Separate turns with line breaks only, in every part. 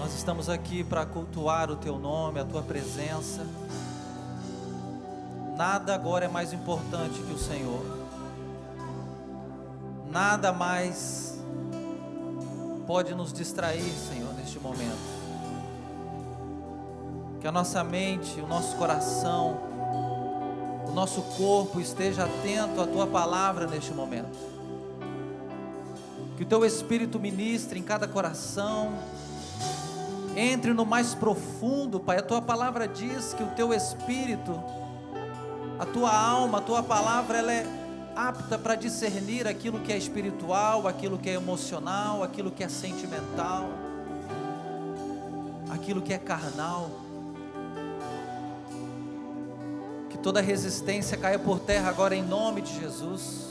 Nós estamos aqui para cultuar o Teu nome, a Tua presença. Nada agora é mais importante que o Senhor. Nada mais pode nos distrair, Senhor, neste momento. Que a nossa mente, o nosso coração, o nosso corpo esteja atento à Tua palavra neste momento. Que o Teu Espírito ministre em cada coração, entre no mais profundo, Pai. A Tua palavra diz que o Teu Espírito, a Tua alma, a Tua palavra, ela é apta para discernir aquilo que é espiritual, aquilo que é emocional, aquilo que é sentimental, aquilo que é carnal. Que toda resistência caia por terra agora em nome de Jesus.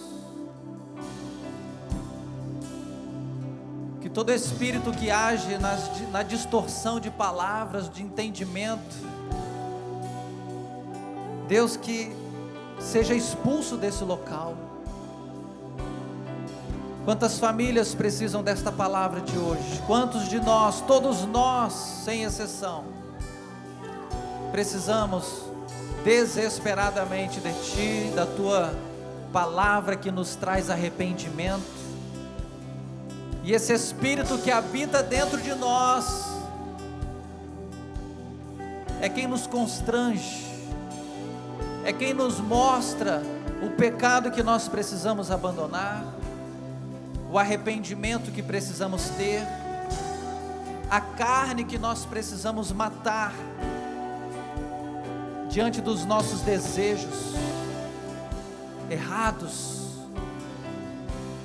Que todo espírito que age na distorção de palavras, de entendimento, Deus, que seja expulso desse local. Quantas famílias precisam desta palavra de hoje? Quantos de nós, todos nós, sem exceção, precisamos desesperadamente de Ti, da Tua palavra que nos traz arrependimento. E esse Espírito que habita dentro de nós é quem nos constrange, é quem nos mostra o pecado que nós precisamos abandonar, o arrependimento que precisamos ter, a carne que nós precisamos matar diante dos nossos desejos errados,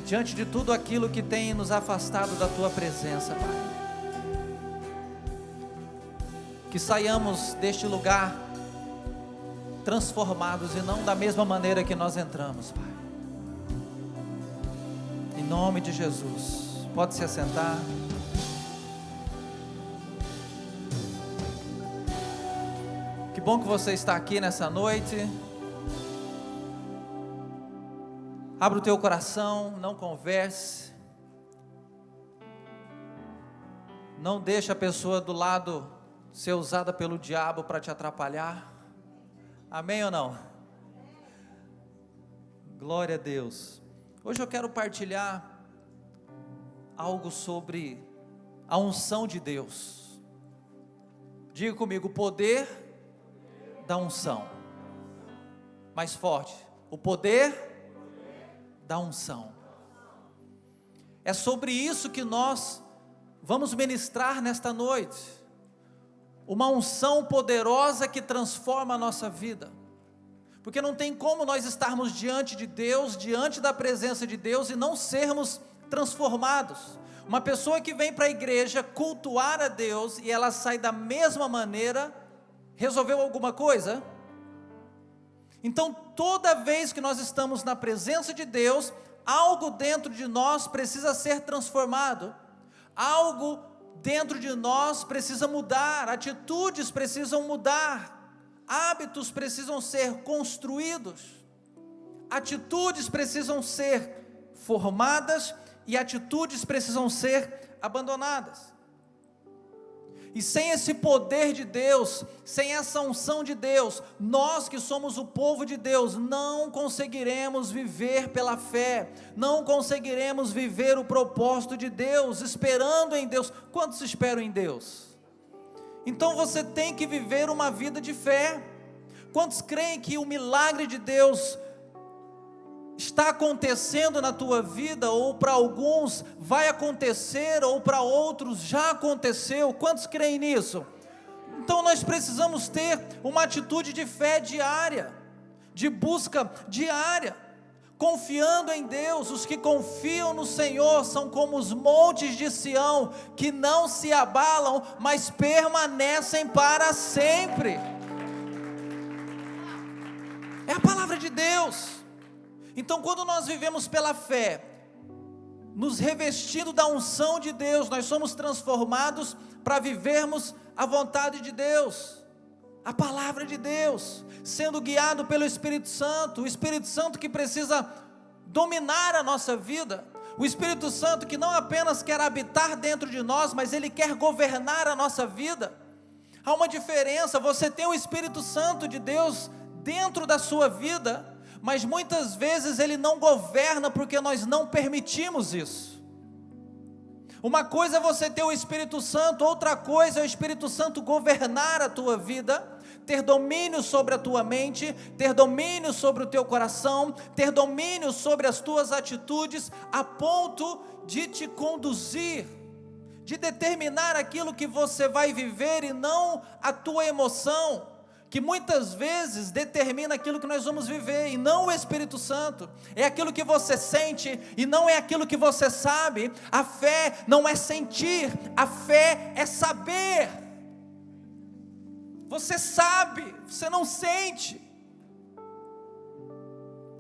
diante de tudo aquilo que tem nos afastado da Tua presença, Pai. Que saiamos deste lugar transformados e não da mesma maneira que nós entramos, Pai. Em nome de Jesus. Pode se assentar. Que bom que você está aqui nessa noite. Abra o teu coração, não converse. Não deixe a pessoa do lado ser usada pelo diabo para te atrapalhar. Amém ou não? Glória a Deus. Hoje eu quero partilhar algo sobre a unção de Deus. Diga comigo, o poder da unção. Mais forte. O poder da unção. É sobre isso que nós vamos ministrar nesta noite. Uma unção poderosa que transforma a nossa vida. Porque não tem como nós estarmos diante de Deus, diante da presença de Deus e não sermos transformados. Uma pessoa que vem para a igreja cultuar a Deus e ela sai da mesma maneira, resolveu alguma coisa? Então, toda vez que nós estamos na presença de Deus, algo dentro de nós precisa ser transformado, algo dentro de nós precisa mudar, atitudes precisam mudar, hábitos precisam ser construídos, atitudes precisam ser formadas e atitudes precisam ser abandonadas. E sem esse poder de Deus, sem essa unção de Deus, nós que somos o povo de Deus, não conseguiremos viver pela fé, não conseguiremos viver o propósito de Deus, esperando em Deus. Quantos esperam em Deus? Então você tem que viver uma vida de fé. Quantos creem que o milagre de Deus está acontecendo na tua vida, ou para alguns vai acontecer, ou para outros já aconteceu? Quantos creem nisso? Então nós precisamos ter uma atitude de fé diária, de busca diária, confiando em Deus. Os que confiam no Senhor são como os montes de Sião, que não se abalam, mas permanecem para sempre. É a palavra de Deus. Então, quando nós vivemos pela fé, nos revestindo da unção de Deus, nós somos transformados para vivermos a vontade de Deus, a palavra de Deus, sendo guiado pelo Espírito Santo, o Espírito Santo que precisa dominar a nossa vida, O Espírito Santo que não apenas quer habitar dentro de nós, mas Ele quer governar a nossa vida. Há uma diferença, você tem o Espírito Santo de Deus dentro da sua vida, mas muitas vezes Ele não governa porque nós não permitimos isso. Uma coisa é você ter o Espírito Santo, outra coisa é o Espírito Santo governar a tua vida, ter domínio sobre a tua mente, ter domínio sobre o teu coração, ter domínio sobre as tuas atitudes, a ponto de te conduzir, de determinar aquilo que você vai viver e não a tua emoção, que muitas vezes determina aquilo que nós vamos viver, e não o Espírito Santo. É aquilo que você sente, e não é aquilo que você sabe. A fé não é sentir, a fé é saber. Você sabe, você não sente.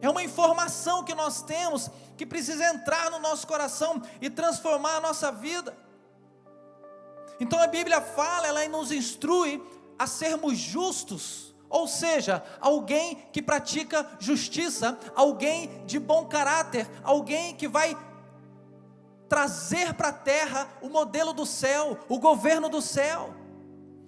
É uma informação que nós temos, que precisa entrar no nosso coração, e transformar a nossa vida. Então a Bíblia fala, ela nos instrui a sermos justos, ou seja, alguém que pratica justiça, alguém de bom caráter, alguém que vai trazer para a terra o modelo do céu, o governo do céu,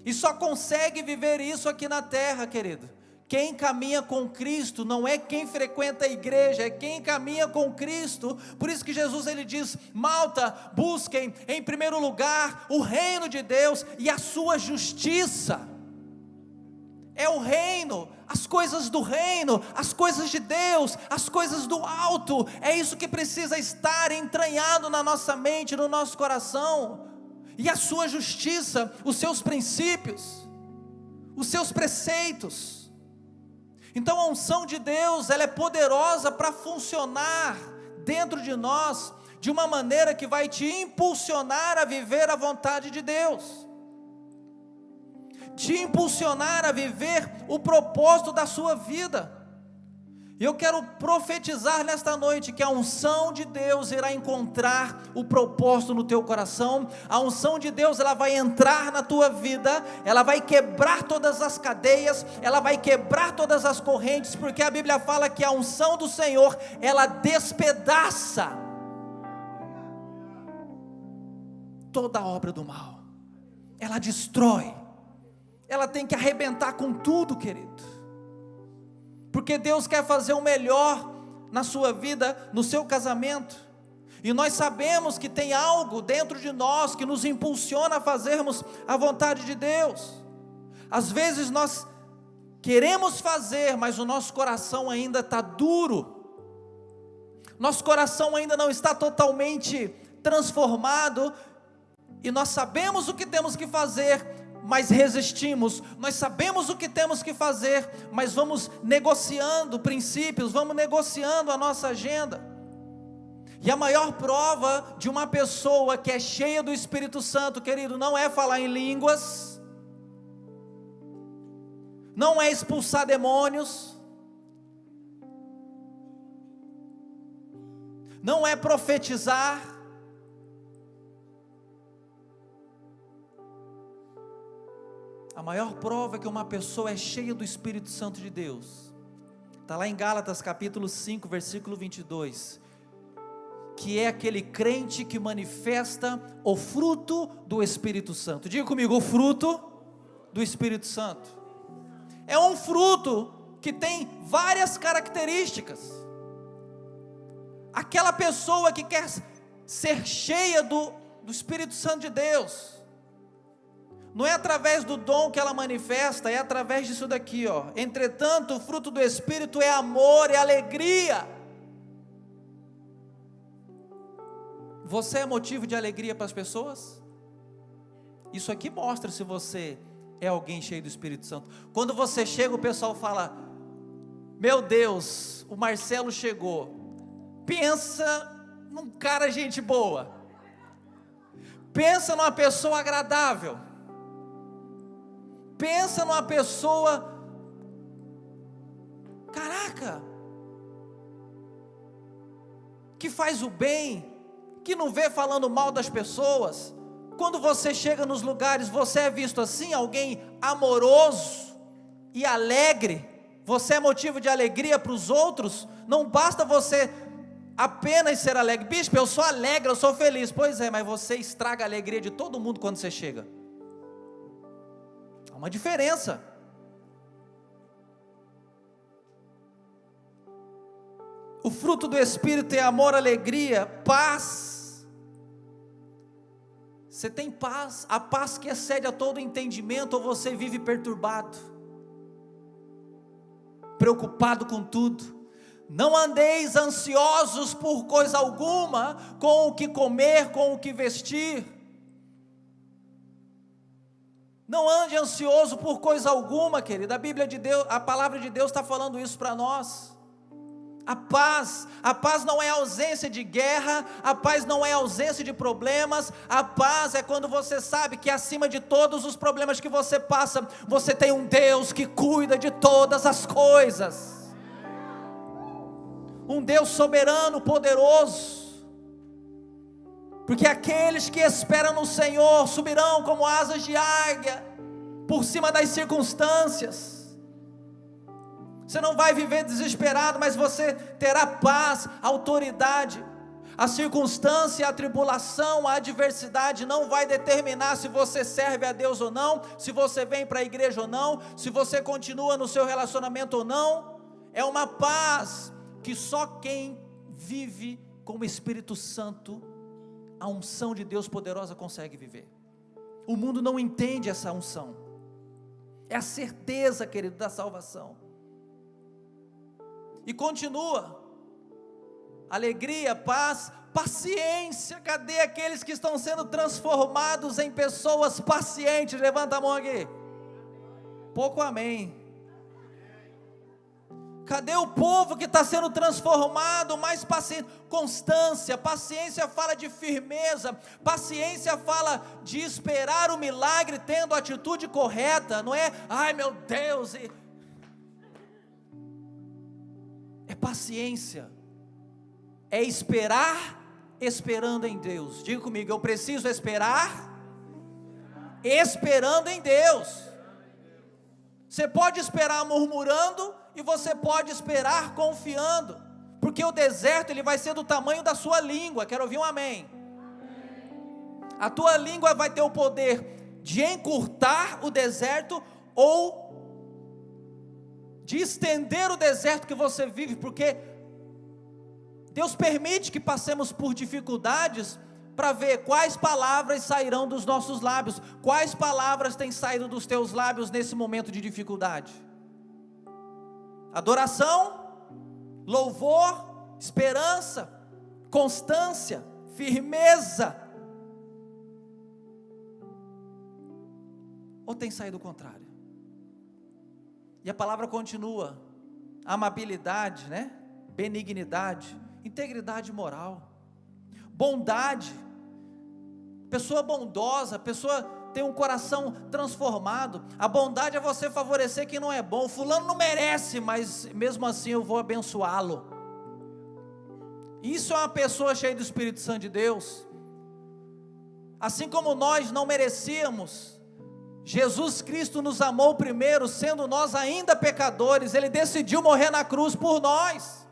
e só consegue viver isso aqui na terra, querido. Quem caminha com Cristo não é quem frequenta a igreja, é quem caminha com Cristo. Por isso que Jesus ele diz: malta, busquem em primeiro lugar o reino de Deus e a sua justiça. É o reino, as coisas do reino, as coisas de Deus, as coisas do alto, é isso que precisa estar entranhado na nossa mente, no nosso coração. E a sua justiça, os seus princípios, os seus preceitos. Então a unção de Deus, ela é poderosa para funcionar dentro de nós, de uma maneira que vai te impulsionar a viver a vontade de Deus, te impulsionar a viver o propósito da sua vida. E eu quero profetizar nesta noite que a unção de Deus irá encontrar o propósito no teu coração. A unção de Deus, ela vai entrar na tua vida, ela vai quebrar todas as cadeias, ela vai quebrar todas as correntes, porque a Bíblia fala que a unção do Senhor, ela despedaça toda a obra do mal, ela destrói. Ela tem que arrebentar com tudo, querido, porque Deus quer fazer o melhor na sua vida, no seu casamento, e nós sabemos que tem algo dentro de nós que nos impulsiona a fazermos a vontade de Deus. Às vezes nós queremos fazer, mas o nosso coração ainda está duro, nosso coração ainda não está totalmente transformado, e nós sabemos o que temos que fazer, mas resistimos. Nós sabemos o que temos que fazer, mas vamos negociando princípios, vamos negociando a nossa agenda. E a maior prova de uma pessoa que é cheia do Espírito Santo, querido, não é falar em línguas, não é expulsar demônios, não é profetizar. A maior prova é que uma pessoa é cheia do Espírito Santo de Deus, está lá em Gálatas capítulo 5, versículo 22, que é aquele crente que manifesta o fruto do Espírito Santo. Diga comigo, o fruto do Espírito Santo. É um fruto que tem várias características. Aquela pessoa que quer ser cheia do Espírito Santo de Deus, não é através do dom que ela manifesta, é através disso daqui, ó. Entretanto, o fruto do Espírito é amor e alegria. Você é motivo de alegria para as pessoas? Isso aqui mostra se você é alguém cheio do Espírito Santo. Quando você chega, o pessoal fala: meu Deus, o Marcelo chegou. Pensa num cara gente boa, pensa numa pessoa agradável, pensa numa pessoa, caraca, que faz o bem, que não vê falando mal das pessoas. Quando você chega nos lugares, você é visto assim, alguém amoroso e alegre, você é motivo de alegria para os outros. Não basta você apenas ser alegre. Bispo, eu sou alegre, eu sou feliz. Pois é, mas você estraga a alegria de todo mundo quando você chega. Há uma diferença. O fruto do Espírito é amor, alegria, paz. Você tem paz, a paz que excede a todo entendimento, ou você vive perturbado, preocupado com tudo? Não andeis ansiosos por coisa alguma, com o que comer, com o que vestir. Não ande ansioso por coisa alguma, querido. A Bíblia de Deus, a palavra de Deus está falando isso para nós. A paz não é ausência de guerra, a paz não é ausência de problemas, a paz é quando você sabe que acima de todos os problemas que você passa, você tem um Deus que cuida de todas as coisas, um Deus soberano, poderoso, porque aqueles que esperam no Senhor subirão como asas de águia, por cima das circunstâncias. Você não vai viver desesperado, mas você terá paz, autoridade. A circunstância, a tribulação, a adversidade não vai determinar se você serve a Deus ou não, se você vem para a igreja ou não, se você continua no seu relacionamento ou não. É uma paz que só quem vive com o Espírito Santo, a unção de Deus poderosa, consegue viver. O mundo não entende essa unção. É a certeza, querido, da salvação. E continua, alegria, paz, paciência. Cadê aqueles que estão sendo transformados em pessoas pacientes? Levanta a mão aqui. Pouco amém. Cadê o povo que está sendo transformado, mais paciente? Constância, paciência fala de firmeza, paciência fala de esperar o milagre tendo a atitude correta, não é, ai meu Deus, é paciência, é esperar, esperando em Deus. Diga comigo, eu preciso esperar, esperando em Deus. Você pode esperar murmurando, e você pode esperar confiando, porque o deserto ele vai ser do tamanho da sua língua. Quero ouvir um amém. A tua língua vai ter o poder de encurtar o deserto, ou de estender o deserto que você vive, porque Deus permite que passemos por dificuldades, para ver quais palavras sairão dos nossos lábios, quais palavras têm saído dos teus lábios nesse momento de dificuldade. Adoração, louvor, esperança, constância, firmeza, ou tem saído o contrário? E a palavra continua, amabilidade, né? Benignidade, integridade moral, bondade, pessoa bondosa, pessoa tem um coração transformado. A bondade é você favorecer quem não é bom. Fulano não merece, mas mesmo assim eu vou abençoá-lo. Isso é uma pessoa cheia do Espírito Santo de Deus. Assim como nós não merecíamos, Jesus Cristo nos amou primeiro, sendo nós ainda pecadores. Ele decidiu morrer na cruz por nós.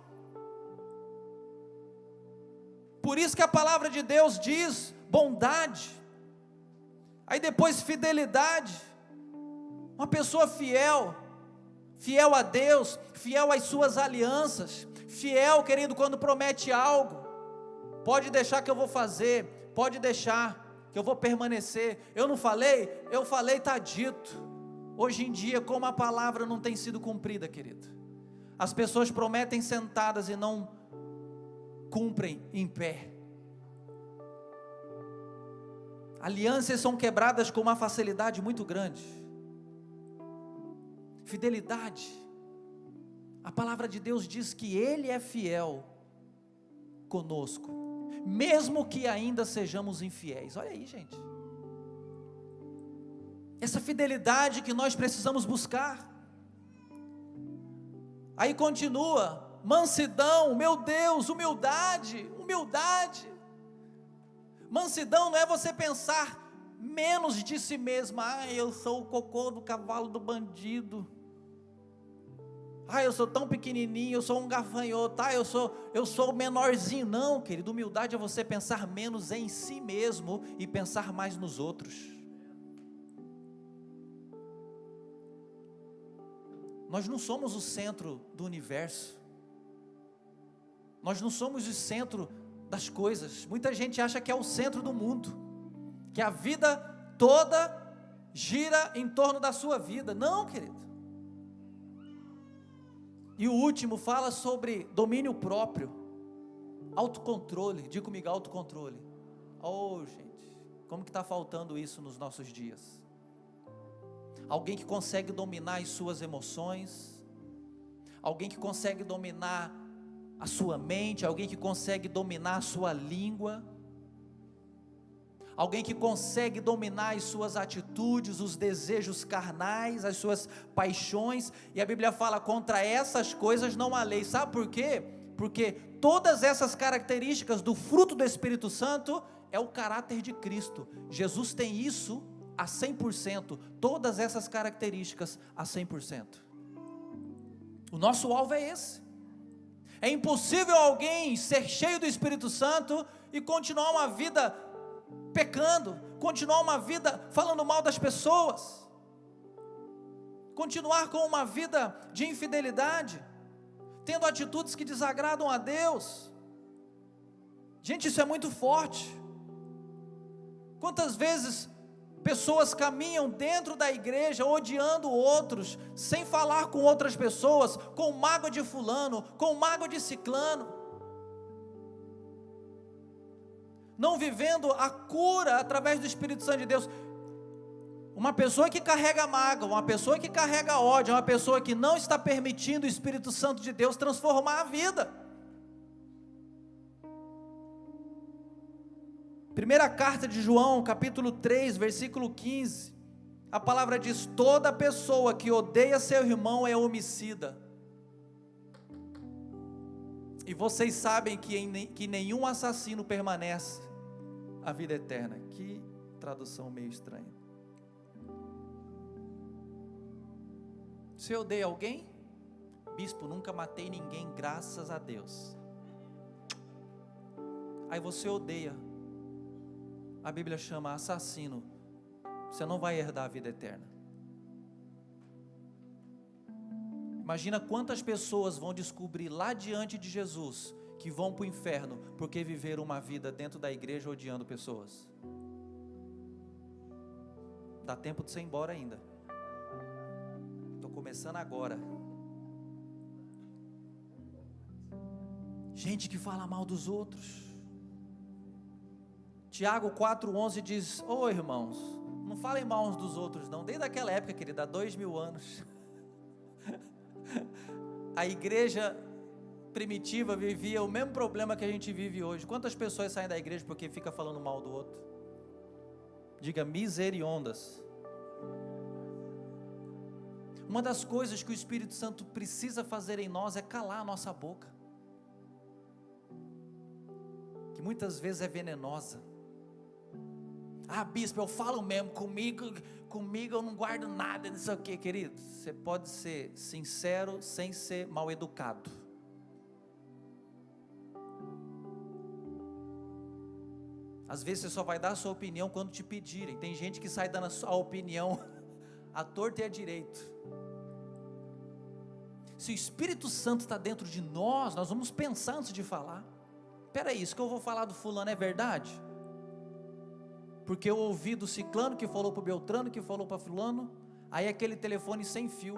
Por isso que a palavra de Deus diz bondade. Aí depois fidelidade, uma pessoa fiel, fiel a Deus, fiel às suas alianças, fiel, querido, quando promete algo, pode deixar que eu vou fazer, pode deixar que eu vou permanecer. Eu não falei? Eu falei, está dito. Hoje em dia, como a palavra não tem sido cumprida, querido, as pessoas prometem sentadas e não cumprem em pé. Alianças são quebradas com uma facilidade muito grande. Fidelidade. A palavra de Deus diz que Ele é fiel conosco, mesmo que ainda sejamos infiéis. Olha aí, gente. Essa fidelidade que nós precisamos buscar. Aí continua, mansidão, meu Deus, humildade, humildade. Mansidão não é você pensar menos de si mesmo. Eu sou o cocô do cavalo do bandido. Ah, eu sou tão pequenininho, eu sou um gafanhoto, eu sou o menorzinho. Não, querido, humildade é você pensar menos em si mesmo e pensar mais nos outros. Nós não somos o centro do universo. Nós não somos o centro das coisas. Muita gente acha que é o centro do mundo, que a vida toda gira em torno da sua vida. Não, querido. E o último fala sobre domínio próprio, autocontrole. Diga comigo, autocontrole. Oh, gente, como que está faltando isso nos nossos dias? Alguém que consegue dominar as suas emoções, alguém que consegue dominar a sua mente, alguém que consegue dominar a sua língua, alguém que consegue dominar as suas atitudes, os desejos carnais, as suas paixões. E a Bíblia fala, contra essas coisas não há lei. Sabe por quê? Porque todas essas características do fruto do Espírito Santo é o caráter de Cristo. Jesus tem isso a 100%, todas essas características a 100%. O nosso alvo é esse. É impossível alguém ser cheio do Espírito Santo e continuar uma vida pecando, continuar uma vida falando mal das pessoas, continuar com uma vida de infidelidade, tendo atitudes que desagradam a Deus. Gente, isso é muito forte. Quantas vezes pessoas caminham dentro da igreja odiando outros, sem falar com outras pessoas, com mágoa de fulano, com mágoa de ciclano, não vivendo a cura através do Espírito Santo de Deus. Uma pessoa que carrega mágoa, uma pessoa que carrega ódio, é uma pessoa que não está permitindo o Espírito Santo de Deus transformar a vida. Primeira carta de João, capítulo 3, versículo 15, a palavra diz: toda pessoa que odeia seu irmão é homicida. E vocês sabem que nenhum assassino permanece a vida eterna. Que tradução meio estranha. Você odeia alguém? Bispo, nunca matei ninguém, graças a Deus. Aí você odeia, a Bíblia chama assassino, você não vai herdar a vida eterna. Imagina quantas pessoas vão descobrir lá diante de Jesus que vão para o inferno porque viveram uma vida dentro da igreja odiando pessoas. Dá tempo de você ir embora ainda. Estou começando agora. Gente que fala mal dos outros. Tiago 4,11 diz: ô irmãos, não falem mal uns dos outros não. Desde aquela época, querida, há 2000 anos, a igreja primitiva vivia o mesmo problema que a gente vive hoje. Quantas pessoas saem da igreja porque fica falando mal do outro? Diga miseriondas. Uma das coisas que o Espírito Santo precisa fazer em nós é calar a nossa boca, que muitas vezes é venenosa. Ah, bispo, eu falo mesmo, comigo eu não guardo nada, não sei o que, querido. Você pode ser sincero sem ser mal educado. Às vezes você só vai dar a sua opinião quando te pedirem. Tem gente que sai dando a sua opinião à torta e à direito. Se o Espírito Santo está dentro de nós vamos pensar antes de falar. Espera aí, isso que eu vou falar do fulano é verdade? Porque eu ouvi do ciclano que falou para o Beltrano, que falou para fulano, aí aquele telefone sem fio,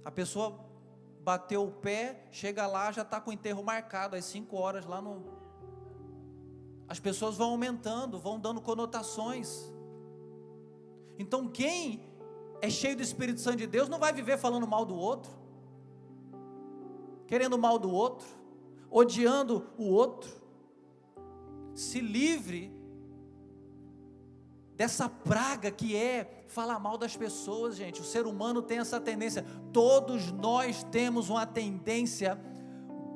a pessoa bateu o pé, chega lá, já está com o enterro marcado, às 5 horas lá no... As pessoas vão aumentando, vão dando conotações. Então quem é cheio do Espírito Santo de Deus não vai viver falando mal do outro, querendo mal do outro, odiando o outro. Se livre dessa praga que é falar mal das pessoas, gente. O ser humano tem essa tendência, todos nós temos uma tendência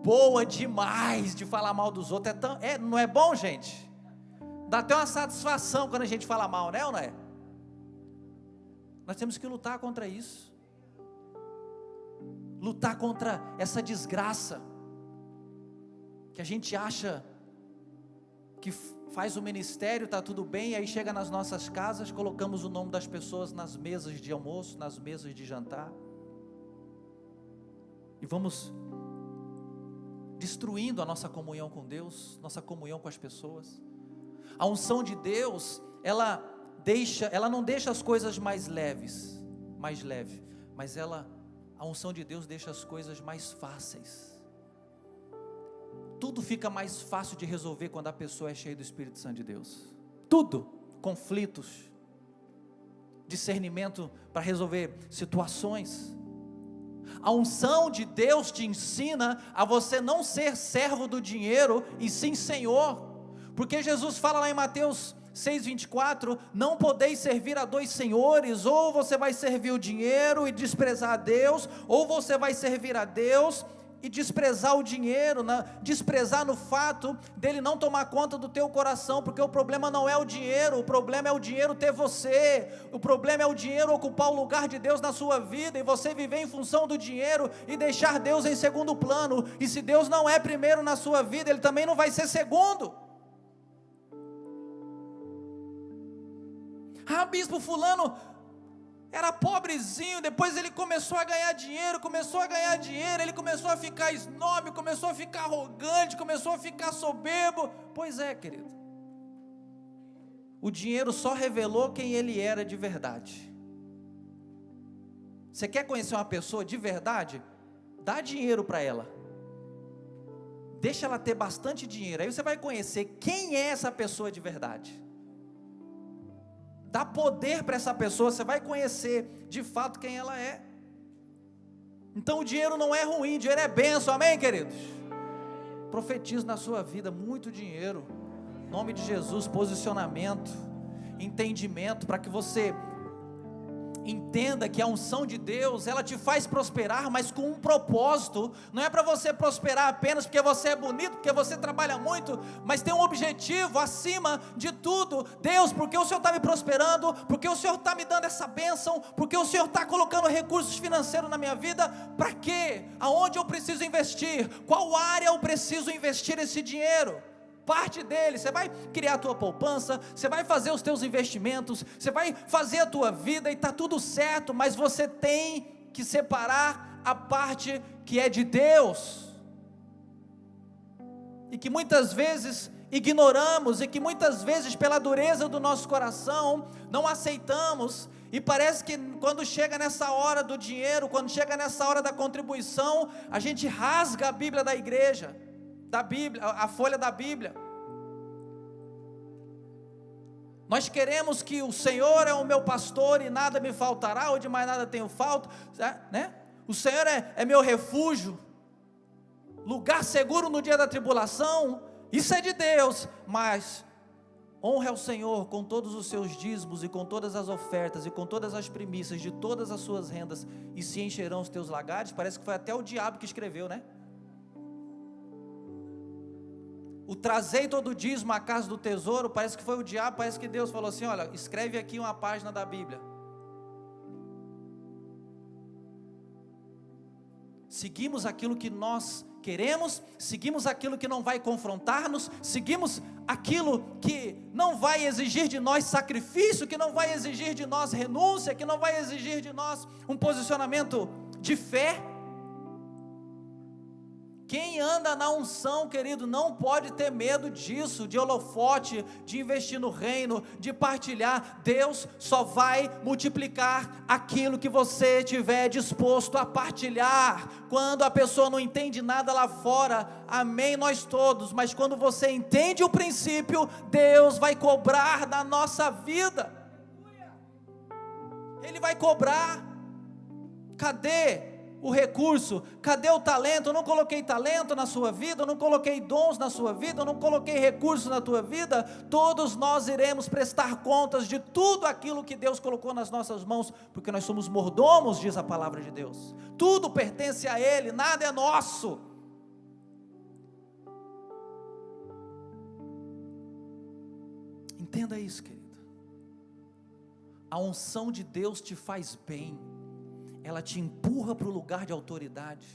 boa demais de falar mal dos outros. Não é bom, gente? Dá até uma satisfação quando a gente fala mal, né ou não é? Nós temos que lutar contra isso. lutar contra essa desgraça, que a gente acha que faz o ministério, está tudo bem, e aí chega nas nossas casas, colocamos o nome das pessoas nas mesas de almoço, nas mesas de jantar, e vamos destruindo a nossa comunhão com Deus, nossa comunhão com as pessoas. A unção de Deus, ela não deixa as coisas mais leve, mas a unção de Deus deixa as coisas mais fáceis. Tudo fica mais fácil de resolver quando a pessoa é cheia do Espírito Santo de Deus. Tudo, conflitos, discernimento para resolver situações. A unção de Deus te ensina a você não ser servo do dinheiro, e sim Senhor, porque Jesus fala lá em Mateus 6,24, não podeis servir a dois senhores, ou você vai servir o dinheiro e desprezar a Deus, ou você vai servir a Deus e desprezar o dinheiro, desprezar no fato dele não tomar conta do teu coração, porque o problema não é o dinheiro, o problema é o dinheiro ter você, o problema é o dinheiro ocupar o lugar de Deus na sua vida, e você viver em função do dinheiro, e deixar Deus em segundo plano, e se Deus não é primeiro na sua vida, Ele também não vai ser segundo. Bispo fulano era pobrezinho, depois ele começou a ganhar dinheiro, ele começou a ficar snob, começou a ficar arrogante, começou a ficar soberbo. Pois é, querido, o dinheiro só revelou quem ele era de verdade. Você quer conhecer uma pessoa de verdade? Dá dinheiro para ela, deixa ela ter bastante dinheiro, aí você vai conhecer quem é essa pessoa de verdade. Dá poder para essa pessoa, você vai conhecer de fato quem ela é. Então o dinheiro não é ruim, dinheiro é bênção, amém, queridos? Profetizo na sua vida muito dinheiro, em nome de Jesus, posicionamento, entendimento, para que você entenda que a unção de Deus, ela te faz prosperar, mas com um propósito. Não é para você prosperar apenas porque você é bonito, porque você trabalha muito, mas tem um objetivo acima de tudo. Deus, porque o Senhor está me prosperando, porque o Senhor está me dando essa bênção, porque o Senhor está colocando recursos financeiros na minha vida, para quê? Aonde eu preciso investir? Qual área eu preciso investir esse dinheiro? Parte dele, você vai criar a tua poupança, você vai fazer os teus investimentos, você vai fazer a tua vida, e está tudo certo, mas você tem que separar a parte que é de Deus, e que muitas vezes ignoramos, e que muitas vezes pela dureza do nosso coração, não aceitamos, e parece que quando chega nessa hora do dinheiro, quando chega nessa hora da contribuição, a gente rasga a Bíblia da igreja, da Bíblia, a folha da Bíblia. Nós queremos que o Senhor é o meu pastor e nada me faltará, ou de mais nada tenho falta, né? O Senhor é meu refúgio, lugar seguro no dia da tribulação. Isso é de Deus, mas honre ao Senhor com todos os seus dízimos, e com todas as ofertas, e com todas as primícias de todas as suas rendas, e se encherão os teus lagares. Parece que foi até o diabo que escreveu, né? O trazei todo o dízimo à casa do tesouro, parece que foi o diabo, parece que Deus falou assim: olha, escreve aqui uma página da Bíblia. Seguimos aquilo que nós queremos, seguimos aquilo que não vai confrontar-nos, seguimos aquilo que não vai exigir de nós sacrifício, que não vai exigir de nós renúncia, que não vai exigir de nós um posicionamento de fé. Quem anda na unção, querido, não pode ter medo disso, de holofote, de investir no reino, de partilhar. Deus só vai multiplicar aquilo que você estiver disposto a partilhar. Quando a pessoa não entende nada lá fora, amém, nós todos, mas quando você entende o princípio, Deus vai cobrar da nossa vida. Ele vai cobrar. Cadê o recurso? Cadê o talento? Eu não coloquei talento na sua vida, eu não coloquei dons na sua vida, eu não coloquei recursos na tua vida. Todos nós iremos prestar contas de tudo aquilo que Deus colocou nas nossas mãos, porque nós somos mordomos, diz a palavra de Deus. Tudo pertence a Ele, nada é nosso. Entenda isso, querido. A unção de Deus te faz bem. ela te empurra para o lugar de autoridade.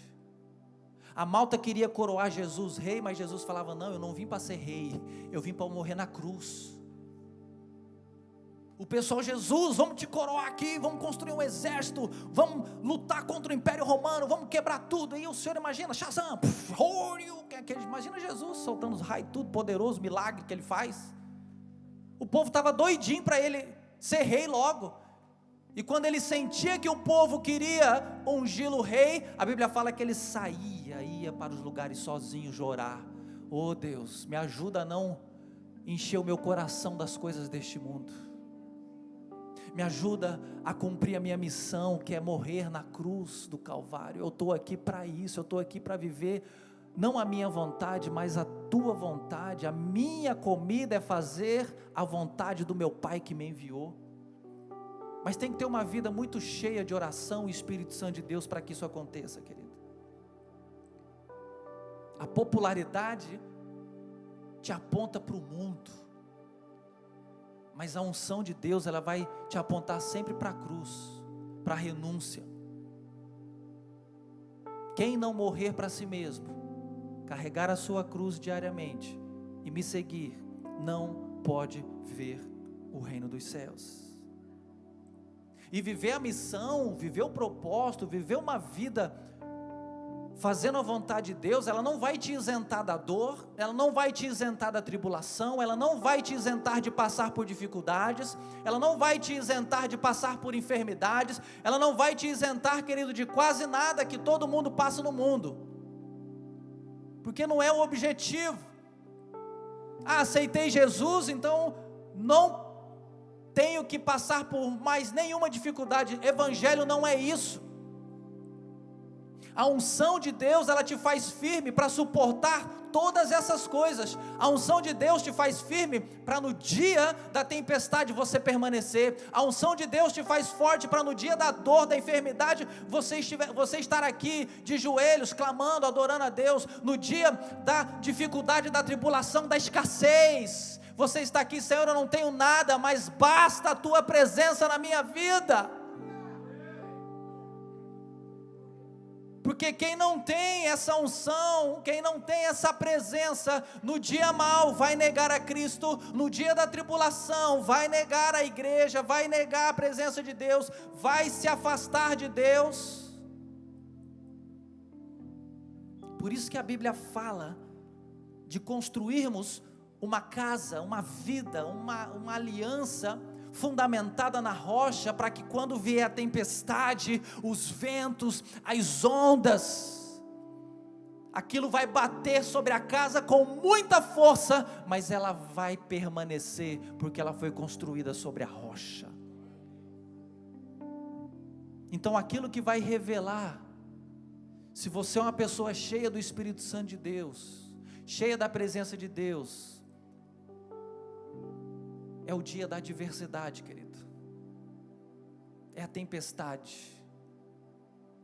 A malta queria coroar Jesus rei, mas Jesus falava: não, eu não vim para ser rei, eu vim para morrer na cruz. O pessoal: Jesus, vamos te coroar aqui, vamos construir um exército, vamos lutar contra o Império Romano, vamos quebrar tudo. E o Senhor imagina, Shazam, imagina Jesus soltando os raios, tudo poderoso, milagre que ele faz. O povo estava doidinho para ele ser rei logo. E quando ele sentia que o povo queria ungí-lo rei, a Bíblia fala que ele saía, ia para os lugares sozinho chorar. Oh Deus, me ajuda a não encher o meu coração das coisas deste mundo. Me ajuda a cumprir a minha missão, que é morrer na cruz do Calvário. Eu estou aqui para isso, eu estou aqui para viver, não a minha vontade, mas a tua vontade. A minha comida é fazer a vontade do meu Pai que me enviou. Mas tem que ter uma vida muito cheia de oração e Espírito Santo de Deus para que isso aconteça, querido. A popularidade te aponta para o mundo, mas a unção de Deus, ela vai te apontar sempre para a cruz, para a renúncia. Quem não morrer para si mesmo, carregar a sua cruz diariamente e me seguir, não pode ver o reino dos céus. E viver a missão, viver o propósito, viver uma vida fazendo a vontade de Deus, ela não vai te isentar da dor, ela não vai te isentar da tribulação, ela não vai te isentar de passar por dificuldades, ela não vai te isentar de passar por enfermidades, ela não vai te isentar, querido, de quase nada que todo mundo passa no mundo, porque não é o objetivo. Aceitei Jesus, então não tenho que passar por mais nenhuma dificuldade. Evangelho não é isso. A unção de Deus, ela te faz firme para suportar todas essas coisas. A unção de Deus te faz firme para no dia da tempestade você permanecer. A unção de Deus te faz forte para no dia da dor, da enfermidade, você estar aqui de joelhos, clamando, adorando a Deus. No dia da dificuldade, da tribulação, da escassez, você está aqui: Senhor, eu não tenho nada, mas basta a tua presença na minha vida. Porque quem não tem essa unção, quem não tem essa presença, no dia mau vai negar a Cristo, no dia da tribulação vai negar a igreja, vai negar a presença de Deus, vai se afastar de Deus. Por isso que a Bíblia fala de construirmos uma casa, uma vida, uma aliança fundamentada na rocha, para que quando vier a tempestade, os ventos, as ondas, aquilo vai bater sobre a casa com muita força, mas ela vai permanecer, porque ela foi construída sobre a rocha. Então aquilo que vai revelar se você é uma pessoa cheia do Espírito Santo de Deus, cheia da presença de Deus, é o dia da adversidade, querido. É a tempestade.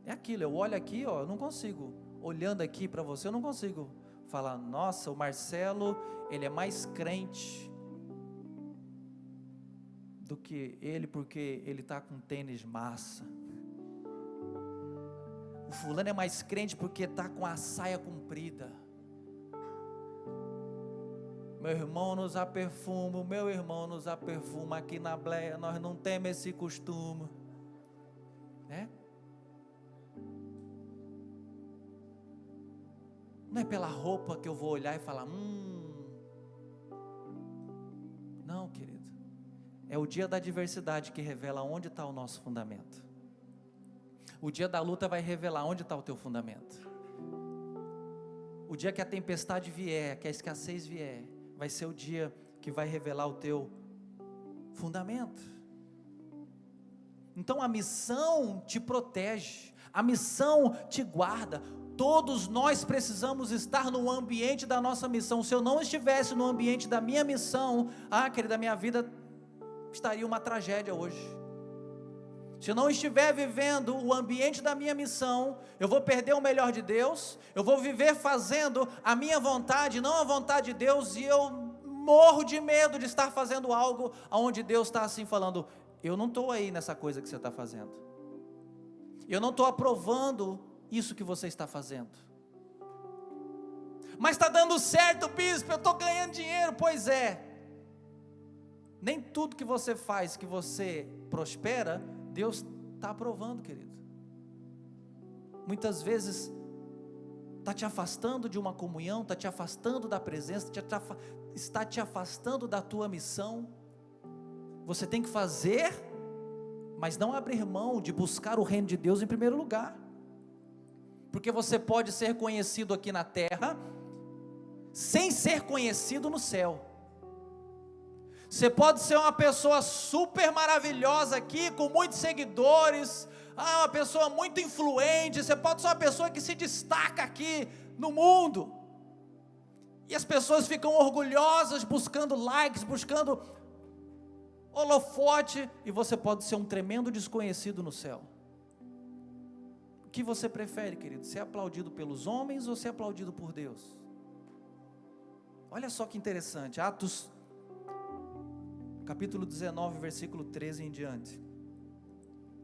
É aquilo, eu olho aqui, eu não consigo, olhando aqui para você, eu não consigo falar: nossa, o Marcelo, ele é mais crente do que ele, porque ele está com tênis massa. O fulano é mais crente porque está com a saia comprida. Meu irmão nos aperfuma, meu irmão nos aperfuma. Aqui na Bleia nós não temos esse costume, né? Não é pela roupa que eu vou olhar e falar: não, querido. É o dia da adversidade que revela onde está o nosso fundamento. O dia da luta vai revelar onde está o teu fundamento. O dia que a tempestade vier, que a escassez vier, vai ser o dia que vai revelar o teu fundamento. Então a missão te protege, a missão te guarda. Todos nós precisamos estar no ambiente da nossa missão. Se eu não estivesse no ambiente da minha missão, querida, minha vida estaria uma tragédia hoje. Se eu não estiver vivendo o ambiente da minha missão, eu vou perder o melhor de Deus, eu vou viver fazendo a minha vontade, não a vontade de Deus, e eu morro de medo de estar fazendo algo onde Deus está assim falando: eu não estou aí nessa coisa que você está fazendo. Eu não estou aprovando isso que você está fazendo. Mas está dando certo, bispo, eu estou ganhando dinheiro. Pois é. Nem tudo que você faz, que você prospera, Deus está aprovando, querido. Muitas vezes está te afastando de uma comunhão, está te afastando da presença, está te afastando da tua missão. Você tem que fazer, mas não abrir mão de buscar o reino de Deus em primeiro lugar. Porque você pode ser conhecido aqui na terra, sem ser conhecido no céu. Você pode ser uma pessoa super maravilhosa aqui, com muitos seguidores, uma pessoa muito influente, você pode ser uma pessoa que se destaca aqui no mundo, e as pessoas ficam orgulhosas, buscando likes, buscando holofote, e você pode ser um tremendo desconhecido no céu. O que você prefere, querido? Ser aplaudido pelos homens ou ser aplaudido por Deus? Olha só que interessante, Atos capítulo 19, versículo 13 em diante.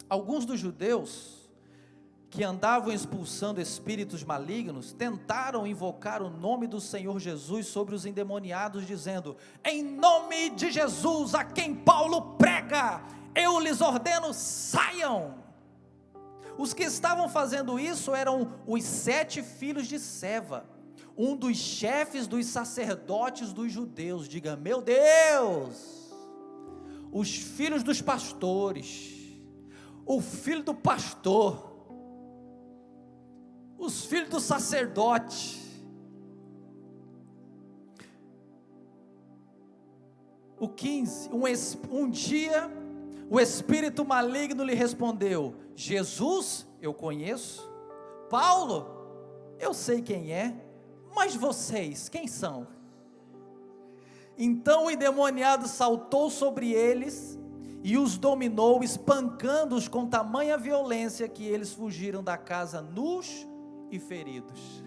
Alguns dos judeus que andavam expulsando espíritos malignos tentaram invocar o nome do Senhor Jesus sobre os endemoniados, dizendo: em nome de Jesus, a quem Paulo prega, eu lhes ordeno, saiam. Os que estavam fazendo isso eram os 7 filhos de Seva, um dos chefes dos sacerdotes dos judeus. Diga, meu Deus! Os filhos dos pastores, o filho do pastor, os filhos do sacerdote. O 15, um dia o espírito maligno lhe respondeu: Jesus eu conheço, Paulo eu sei quem é, mas vocês quem são? Então o endemoniado saltou sobre eles e os dominou, espancando-os com tamanha violência que eles fugiram da casa nus e feridos.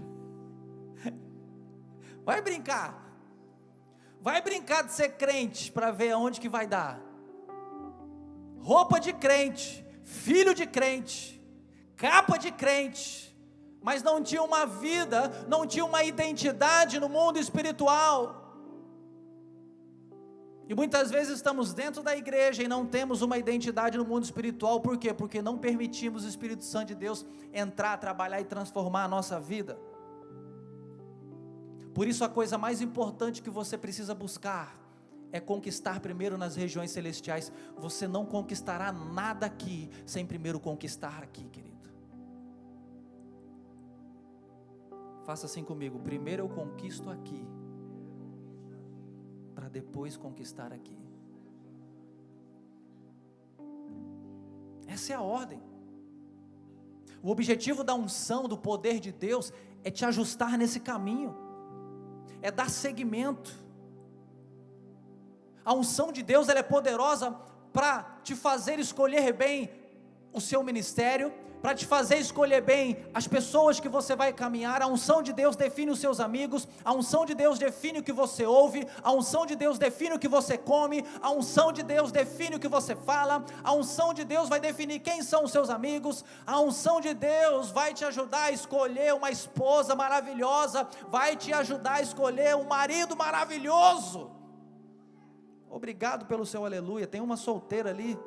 Vai brincar de ser crente para ver aonde que vai dar. Roupa de crente, filho de crente, capa de crente, mas não tinha uma vida, não tinha uma identidade no mundo espiritual. E muitas vezes estamos dentro da igreja e não temos uma identidade no mundo espiritual. Por quê? Porque não permitimos o Espírito Santo de Deus entrar, trabalhar e transformar a nossa vida. Por isso a coisa mais importante que você precisa buscar é conquistar primeiro nas regiões celestiais. Você não conquistará nada aqui sem primeiro conquistar aqui, querido. Faça assim comigo: primeiro eu conquisto aqui, para depois conquistar aqui. Essa é a ordem. O objetivo da unção, do poder de Deus, é te ajustar nesse caminho, é dar seguimento. A unção de Deus, ela é poderosa para te fazer escolher bem o seu ministério, para te fazer escolher bem as pessoas que você vai caminhar. A unção de Deus define os seus amigos, a unção de Deus define o que você ouve, a unção de Deus define o que você come, a unção de Deus define o que você fala, a unção de Deus vai definir quem são os seus amigos, a unção de Deus vai te ajudar a escolher uma esposa maravilhosa, vai te ajudar a escolher um marido maravilhoso. Obrigado pelo seu aleluia. Tem uma solteira ali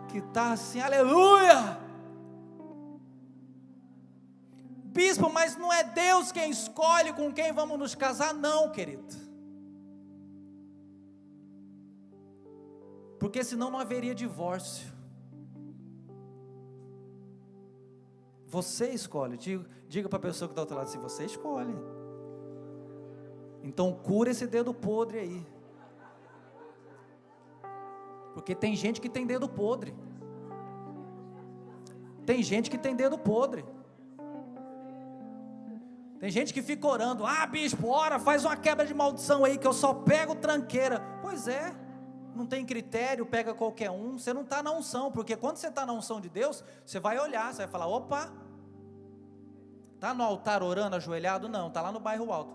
que está assim, aleluia. Bispo, mas não é Deus quem escolhe com quem vamos nos casar? Não, querido, porque senão não haveria divórcio. Você escolhe. Diga para a pessoa que está ao outro lado assim: você escolhe. Então cura esse dedo podre aí, porque tem gente que tem dedo podre. Tem gente que tem dedo podre. Tem gente que fica orando: bispo, ora, faz uma quebra de maldição aí que eu só pego tranqueira. Pois é, não tem critério, pega qualquer um. Você não está na unção, porque quando você está na unção de Deus, você vai olhar, você vai falar: opa, está no altar orando ajoelhado? Não, está lá no bairro alto.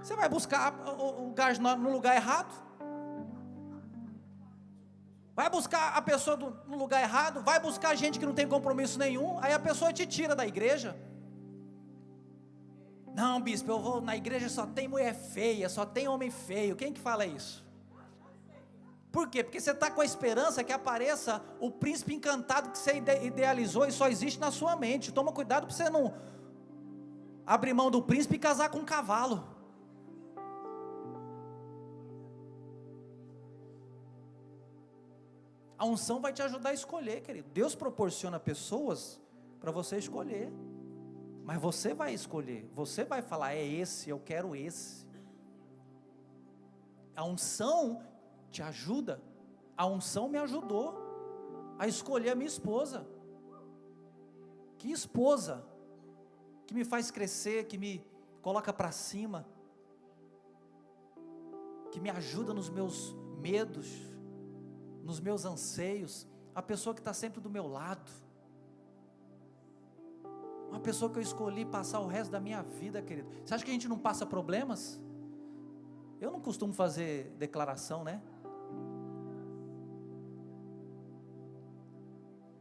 Você vai buscar o gás no lugar errado. vai buscar a pessoa no lugar errado, vai buscar gente que não tem compromisso nenhum, aí a pessoa te tira da igreja. Não, bispo, eu vou na igreja, só tem mulher feia, só tem homem feio. Quem que fala isso? Por quê? Porque você está com a esperança que apareça o príncipe encantado que você idealizou e só existe na sua mente. Toma cuidado para você não abrir mão do príncipe e casar com um cavalo. A unção vai te ajudar a escolher, querido. Deus proporciona pessoas para você escolher. Mas você vai escolher, você vai falar, é esse, eu quero esse. A unção te ajuda, a unção me ajudou a escolher a minha esposa. Que esposa, que me faz crescer, que me coloca para cima, que me ajuda nos meus medos, nos meus anseios, a pessoa que está sempre do meu lado. Uma pessoa que eu escolhi passar o resto da minha vida, querido. Você acha que a gente não passa problemas? Eu não costumo fazer declaração, né?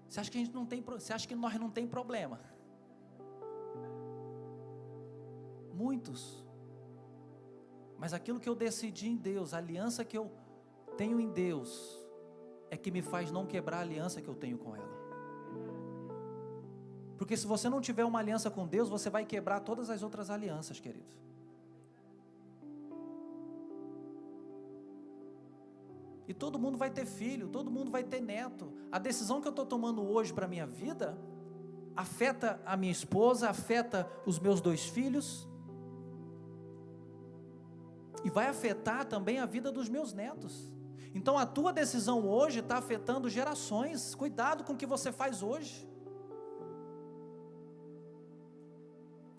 Você acha que a gente não tem, você acha que nós não tem problema? Muitos. Mas aquilo que eu decidi em Deus, a aliança que eu tenho em Deus, é que me faz não quebrar a aliança que eu tenho com ela. Porque se você não tiver uma aliança com Deus, você vai quebrar todas as outras alianças, querido. E todo mundo vai ter filho, todo mundo vai ter neto. A decisão que eu estou tomando hoje para a minha vida, afeta a minha esposa, afeta os meus 2 filhos, e vai afetar também a vida dos meus netos. Então a tua decisão hoje está afetando gerações. Cuidado com o que você faz hoje.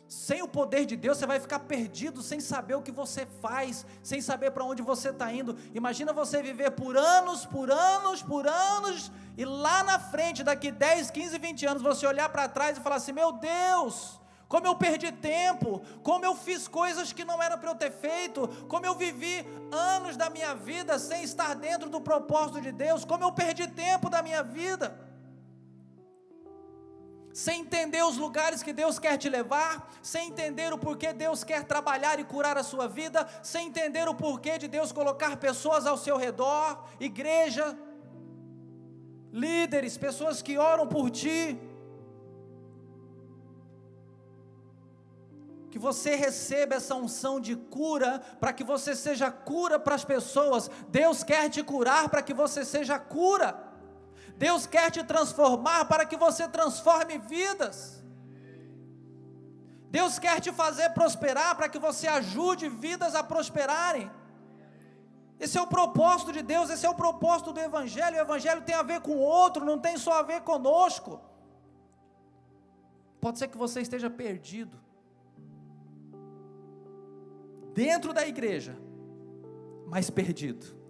Sem o poder de Deus, você vai ficar perdido, sem saber o que você faz, sem saber para onde você está indo. Imagina você viver por anos, e lá na frente, daqui 10, 15, 20 anos, você olhar para trás e falar assim, meu Deus, como eu perdi tempo, como eu fiz coisas que não era para eu ter feito, como eu vivi anos da minha vida sem estar dentro do propósito de Deus, como eu perdi tempo da minha vida, sem entender os lugares que Deus quer te levar, sem entender o porquê Deus quer trabalhar e curar a sua vida, sem entender o porquê de Deus colocar pessoas ao seu redor, igreja, líderes, pessoas que oram por ti, que você receba essa unção de cura, para que você seja cura para as pessoas. Deus quer te curar para que você seja cura. Deus quer te transformar para que você transforme vidas. Deus quer te fazer prosperar para que você ajude vidas a prosperarem. Esse é o propósito de Deus, esse é o propósito do Evangelho. O Evangelho tem a ver com o outro, não tem só a ver conosco. Pode ser que você esteja perdido dentro da igreja, mas perdido.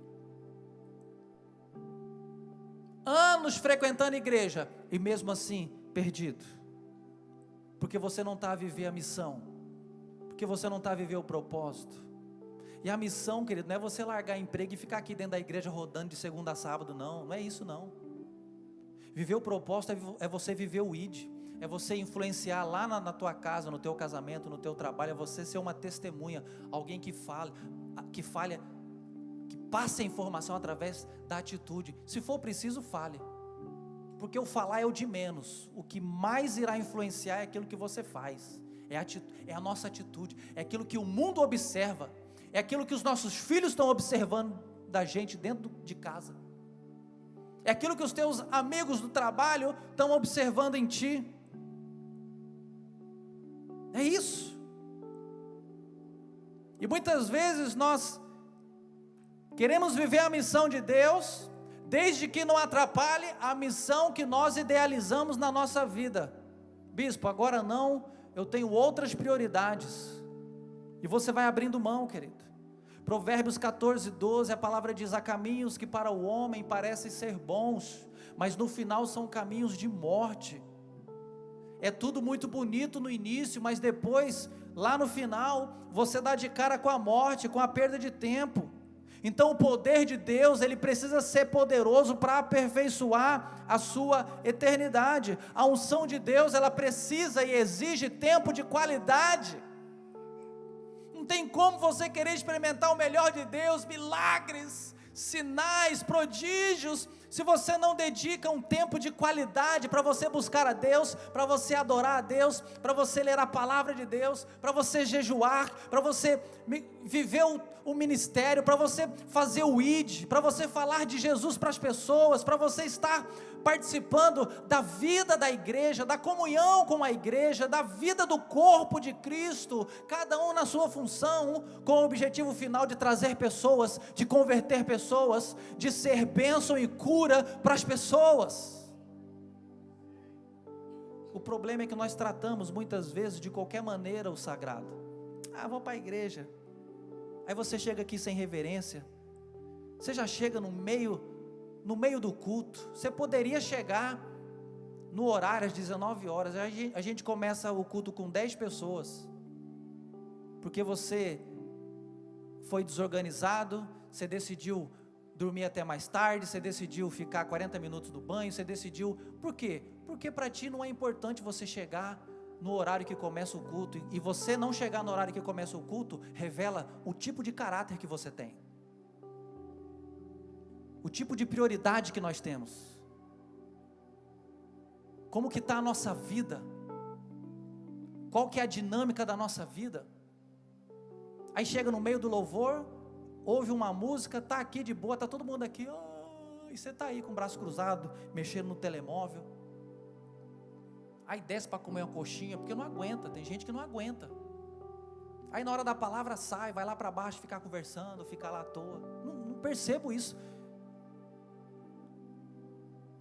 Anos frequentando a igreja, e mesmo assim, perdido, porque você não está a viver a missão, porque você não está a viver o propósito. E a missão, querido, não é você largar emprego e ficar aqui dentro da igreja rodando de segunda a sábado, não é isso não. Viver o propósito é você viver o ID, é você influenciar lá na tua casa, no teu casamento, no teu trabalho, é você ser uma testemunha, alguém que passe a informação através da atitude. Se for preciso, fale, porque o falar é o de menos. O que mais irá influenciar é aquilo que você faz, é a nossa atitude, é aquilo que o mundo observa, é aquilo que os nossos filhos estão observando da gente dentro de casa, é aquilo que os teus amigos do trabalho estão observando em ti. É isso. E muitas vezes nós queremos viver a missão de Deus, desde que não atrapalhe a missão que nós idealizamos na nossa vida. Bispo, agora não, eu tenho outras prioridades. E você vai abrindo mão, querido. Provérbios 14, 12, a palavra diz: há caminhos que para o homem parecem ser bons, mas no final são caminhos de morte. É tudo muito bonito no início, mas depois, lá no final, você dá de cara com a morte, com a perda de tempo. Então o poder de Deus, ele precisa ser poderoso para aperfeiçoar a sua eternidade. A unção de Deus, ela precisa e exige tempo de qualidade. Não tem como você querer experimentar o melhor de Deus, milagres, sinais, prodígios, se você não dedica um tempo de qualidade para você buscar a Deus, para você adorar a Deus, para você ler a palavra de Deus, para você jejuar, para você viver o ministério, para você fazer o ID, para você falar de Jesus para as pessoas, para você estar participando da vida da igreja, da comunhão com a igreja, da vida do corpo de Cristo, cada um na sua função, com o objetivo final de trazer pessoas, de converter pessoas, de ser bênção e cura para as pessoas. O problema é que nós tratamos muitas vezes de qualquer maneira o sagrado. Vou para a igreja. Aí você chega aqui sem reverência, você já chega no meio do culto. Você poderia chegar no horário às 19 horas, a gente começa o culto com 10 pessoas, porque você foi desorganizado, você decidiu dormir até mais tarde, você decidiu ficar 40 minutos no banho, você decidiu, por quê? Porque para ti não é importante você chegar no horário que começa o culto, e você não chegar no horário que começa o culto, revela o tipo de caráter que você tem, o tipo de prioridade que nós temos, como que está a nossa vida, qual que é a dinâmica da nossa vida. Aí chega no meio do louvor, ouve uma música, está aqui de boa, está todo mundo aqui, e você está aí com o braço cruzado, mexendo no telemóvel. Aí desce para comer uma coxinha, porque não aguenta, tem gente que não aguenta. Aí na hora da palavra sai, vai lá para baixo ficar conversando, ficar lá à toa. Não percebo isso.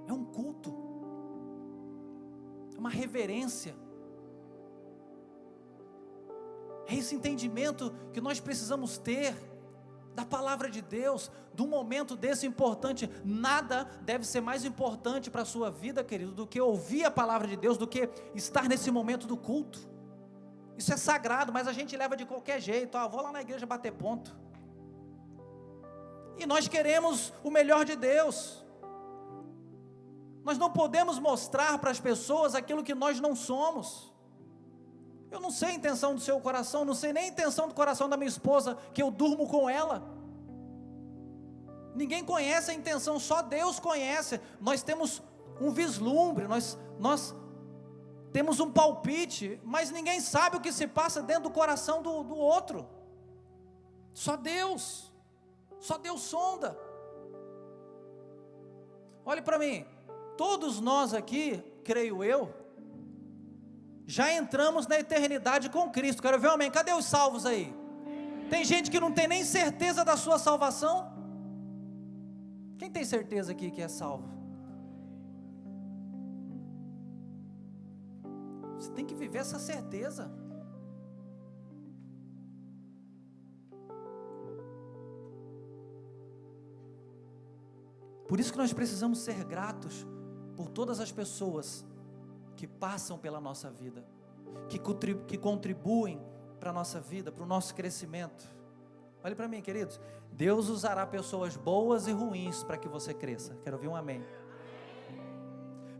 É um culto, é uma reverência, é esse entendimento que nós precisamos ter da palavra de Deus, de um momento desse importante. Nada deve ser mais importante para a sua vida, querido, do que ouvir a palavra de Deus, do que estar nesse momento do culto. Isso é sagrado, mas a gente leva de qualquer jeito. Vou lá na igreja bater ponto. E nós queremos o melhor de Deus. Nós não podemos mostrar para as pessoas aquilo que nós não somos. Eu não sei a intenção do seu coração, não sei nem a intenção do coração da minha esposa, que eu durmo com ela. Ninguém conhece a intenção, só Deus conhece. Nós temos um vislumbre, nós temos um palpite, mas ninguém sabe o que se passa dentro do coração do outro. Só Deus sonda. Olhe para mim, todos nós aqui, creio eu, já entramos na eternidade com Cristo. Quero ver um amém. Cadê os salvos aí? Tem gente que não tem nem certeza da sua salvação. Quem tem certeza aqui que é salvo? Você tem que viver essa certeza. Por isso que nós precisamos ser gratos por todas as pessoas que passam pela nossa vida, que contribuem para a nossa vida, para o nosso crescimento. Olhe para mim, queridos, Deus usará pessoas boas e ruins para que você cresça. Quero ouvir um amém.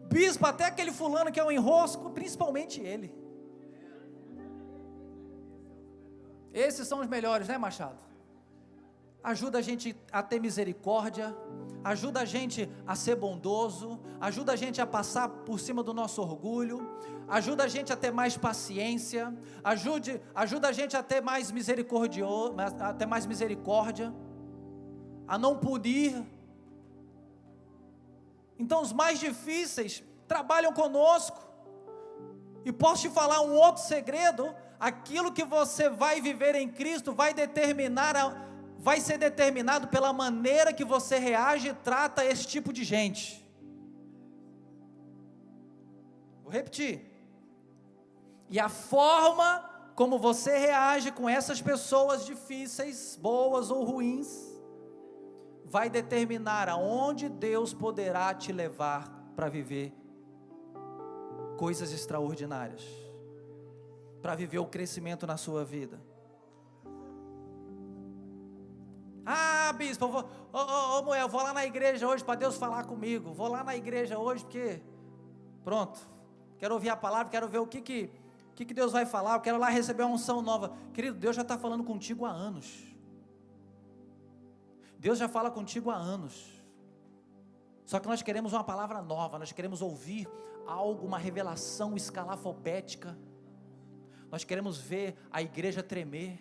Bispo, até aquele fulano que é um enrosco, principalmente ele. Esses são os melhores, né, Machado? Ajuda a gente a ter misericórdia, ajuda a gente a ser bondoso, ajuda a gente a passar por cima do nosso orgulho, ajuda a gente a ter mais paciência, ajuda a gente a ter mais misericórdia, a não punir. Então os mais difíceis trabalham conosco. E posso te falar um outro segredo: aquilo que você vai viver em Cristo vai ser determinado pela maneira que você reage e trata esse tipo de gente. Vou repetir. E a forma como você reage com essas pessoas difíceis, boas ou ruins, vai determinar aonde Deus poderá te levar para viver coisas extraordinárias, para viver o crescimento na sua vida. bispo, eu vou lá na igreja hoje para Deus falar comigo, vou lá na igreja hoje porque, pronto, quero ouvir a palavra, quero ver o que Deus vai falar, eu quero lá receber uma unção nova. Querido, Deus já está falando contigo há anos, Deus já fala contigo há anos, só que nós queremos uma palavra nova, nós queremos ouvir algo, uma revelação escalafobética, nós queremos ver a igreja tremer,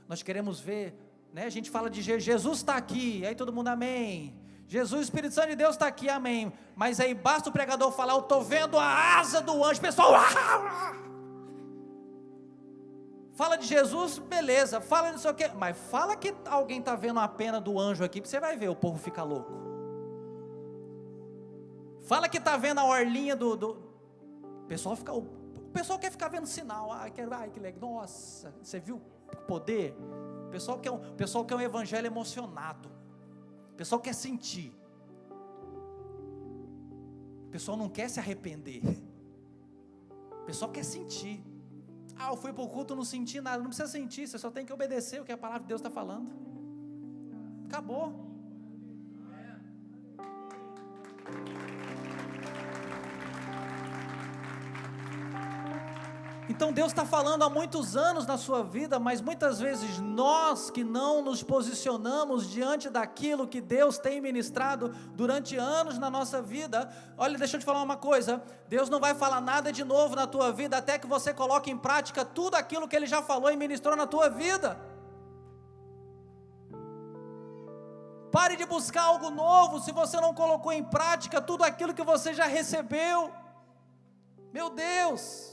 nós queremos ver, né, a gente fala de Jesus está aqui, aí todo mundo amém, Jesus, o Espírito Santo de Deus está aqui, amém, mas aí basta o pregador falar, eu estou vendo a asa do anjo, pessoal, fala de Jesus, beleza, fala não sei o que, mas fala que alguém está vendo a pena do anjo aqui, você vai ver, o povo fica louco. Fala que está vendo a orlinha o pessoal quer ficar vendo sinal, que legal, nossa, você viu o poder? O pessoal quer um evangelho emocionado, o pessoal quer sentir, o pessoal não quer se arrepender, o pessoal quer sentir. Eu fui para o culto, não senti nada, não precisa sentir, você só tem que obedecer o que a palavra de Deus está falando, acabou. Então Deus está falando há muitos anos na sua vida, mas muitas vezes nós que não nos posicionamos diante daquilo que Deus tem ministrado durante anos na nossa vida. Olha, deixa eu te falar uma coisa, Deus não vai falar nada de novo na tua vida, até que você coloque em prática tudo aquilo que Ele já falou e ministrou na tua vida. Pare de buscar algo novo, se você não colocou em prática tudo aquilo que você já recebeu. Meu Deus!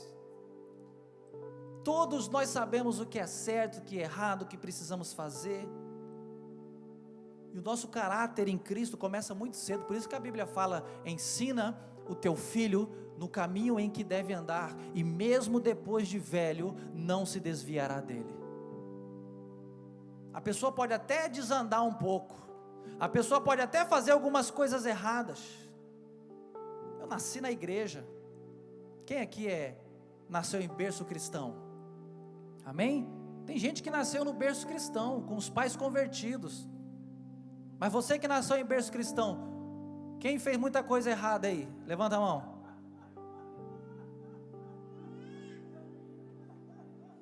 Todos nós sabemos o que é certo, o que é errado, o que precisamos fazer, e o nosso caráter em Cristo começa muito cedo, por isso que a Bíblia fala, ensina o teu filho no caminho em que deve andar, e mesmo depois de velho, não se desviará dele. A pessoa pode até desandar um pouco, a pessoa pode até fazer algumas coisas erradas. Eu nasci na igreja, quem aqui nasceu em berço cristão? Amém? Tem gente que nasceu no berço cristão, com os pais convertidos, mas você que nasceu em berço cristão, quem fez muita coisa errada aí? Levanta a mão.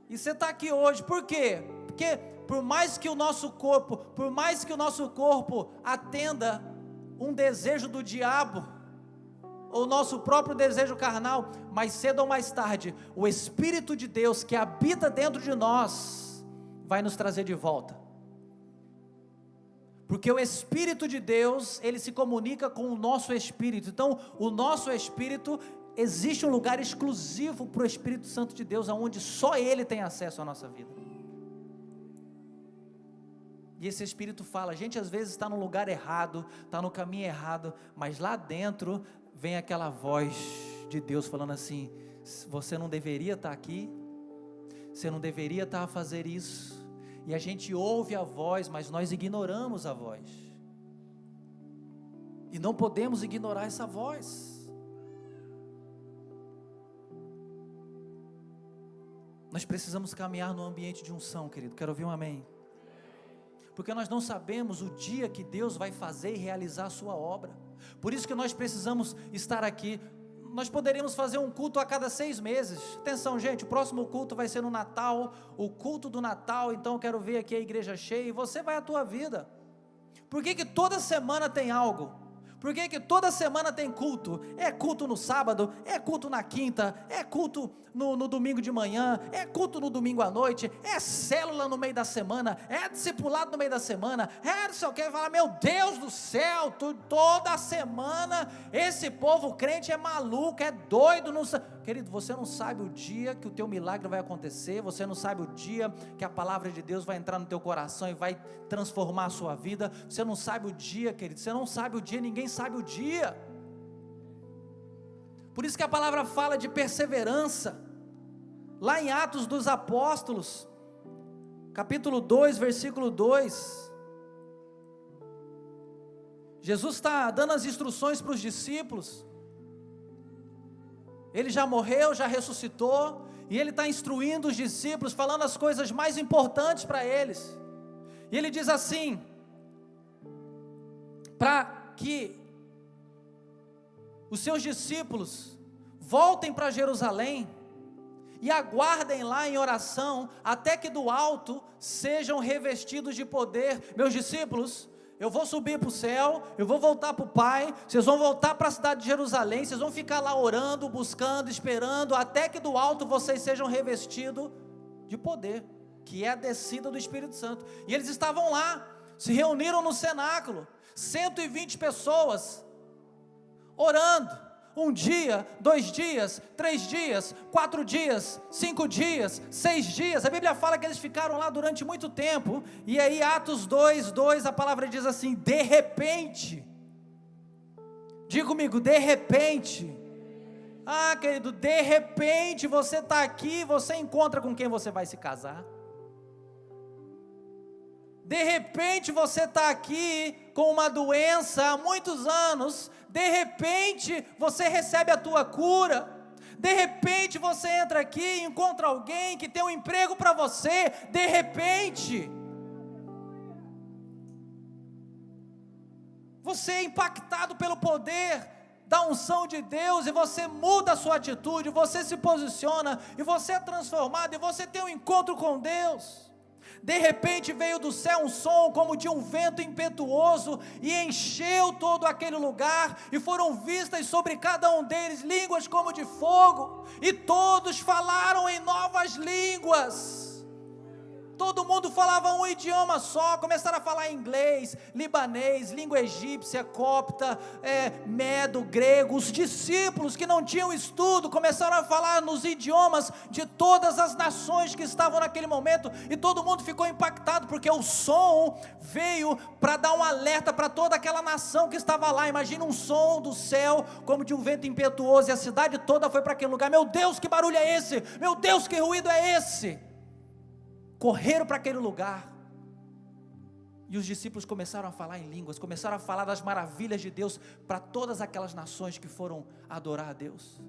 E você está aqui hoje, por quê? Porque por mais que o nosso corpo atenda um desejo do diabo, ou nosso próprio desejo carnal, mais cedo ou mais tarde, o Espírito de Deus que habita dentro de nós, vai nos trazer de volta, porque o Espírito de Deus, ele se comunica com o nosso espírito, então o nosso espírito, existe um lugar exclusivo para o Espírito Santo de Deus, onde só Ele tem acesso à nossa vida, e esse Espírito fala, a gente às vezes está no lugar errado, está no caminho errado, mas lá dentro, vem aquela voz de Deus falando assim, você não deveria estar aqui, você não deveria estar a fazer isso, e a gente ouve a voz, mas nós ignoramos a voz, e não podemos ignorar essa voz. Nós precisamos caminhar no ambiente de unção, querido, quero ouvir um amém, porque nós não sabemos o dia que Deus vai fazer e realizar a sua obra, por isso que nós precisamos estar aqui. Nós poderíamos fazer um culto a cada 6 meses, atenção gente, o próximo culto vai ser no Natal, o culto do Natal, então eu quero ver aqui a igreja cheia, e você vai à tua vida. Por que toda semana tem algo? Por que toda semana tem culto? É culto no sábado, é culto na quinta, é culto no domingo de manhã, é culto no domingo à noite, é célula no meio da semana, é discipulado no meio da semana, não sei o que, fala, meu Deus do céu, toda semana, esse povo crente é maluco, é doido, não sabe. Querido, você não sabe o dia que o teu milagre vai acontecer, você não sabe o dia que a palavra de Deus vai entrar no teu coração e vai transformar a sua vida, você não sabe o dia, querido, você não sabe o dia, ninguém sabe o dia. Por isso que a palavra fala de perseverança, lá em Atos dos Apóstolos, capítulo 2, versículo 2, Jesus está dando as instruções para os discípulos, Ele já morreu, já ressuscitou, e Ele está instruindo os discípulos, falando as coisas mais importantes para eles, e Ele diz assim, para que os seus discípulos voltem para Jerusalém e aguardem lá em oração, até que do alto sejam revestidos de poder. Meus discípulos, eu vou subir para o céu, eu vou voltar para o Pai, vocês vão voltar para a cidade de Jerusalém, vocês vão ficar lá orando, buscando, esperando, até que do alto vocês sejam revestidos de poder, que é a descida do Espírito Santo. E eles estavam lá, se reuniram no cenáculo, 120 pessoas, orando, 1 dia, 2 dias, 3 dias, 4 dias, 5 dias, 6 dias, a Bíblia fala que eles ficaram lá durante muito tempo, e aí Atos 2:2, a palavra diz assim, de repente, diga comigo, de repente, querido, de repente você está aqui, você encontra com quem você vai se casar, de repente você está aqui com uma doença há muitos anos, de repente você recebe a tua cura, de repente você entra aqui e encontra alguém que tem um emprego para você, de repente, você é impactado pelo poder da unção de Deus, e você muda a sua atitude, você se posiciona, e você é transformado, e você tem um encontro com Deus. De repente veio do céu um som como de um vento impetuoso e encheu todo aquele lugar, e foram vistas sobre cada um deles línguas como de fogo, e todos falaram em novas línguas. Todo mundo falava um idioma só, começaram a falar inglês, libanês, língua egípcia, copta, medo, grego. Os discípulos que não tinham estudo começaram a falar nos idiomas de todas as nações que estavam naquele momento, e todo mundo ficou impactado, porque o som veio para dar um alerta para toda aquela nação que estava lá. Imagina um som do céu como de um vento impetuoso, e a cidade toda foi para aquele lugar. Meu Deus, que barulho é esse? Meu Deus, que ruído é esse? Correram para aquele lugar, e os discípulos começaram a falar em línguas, começaram a falar das maravilhas de Deus para todas aquelas nações que foram adorar a Deus.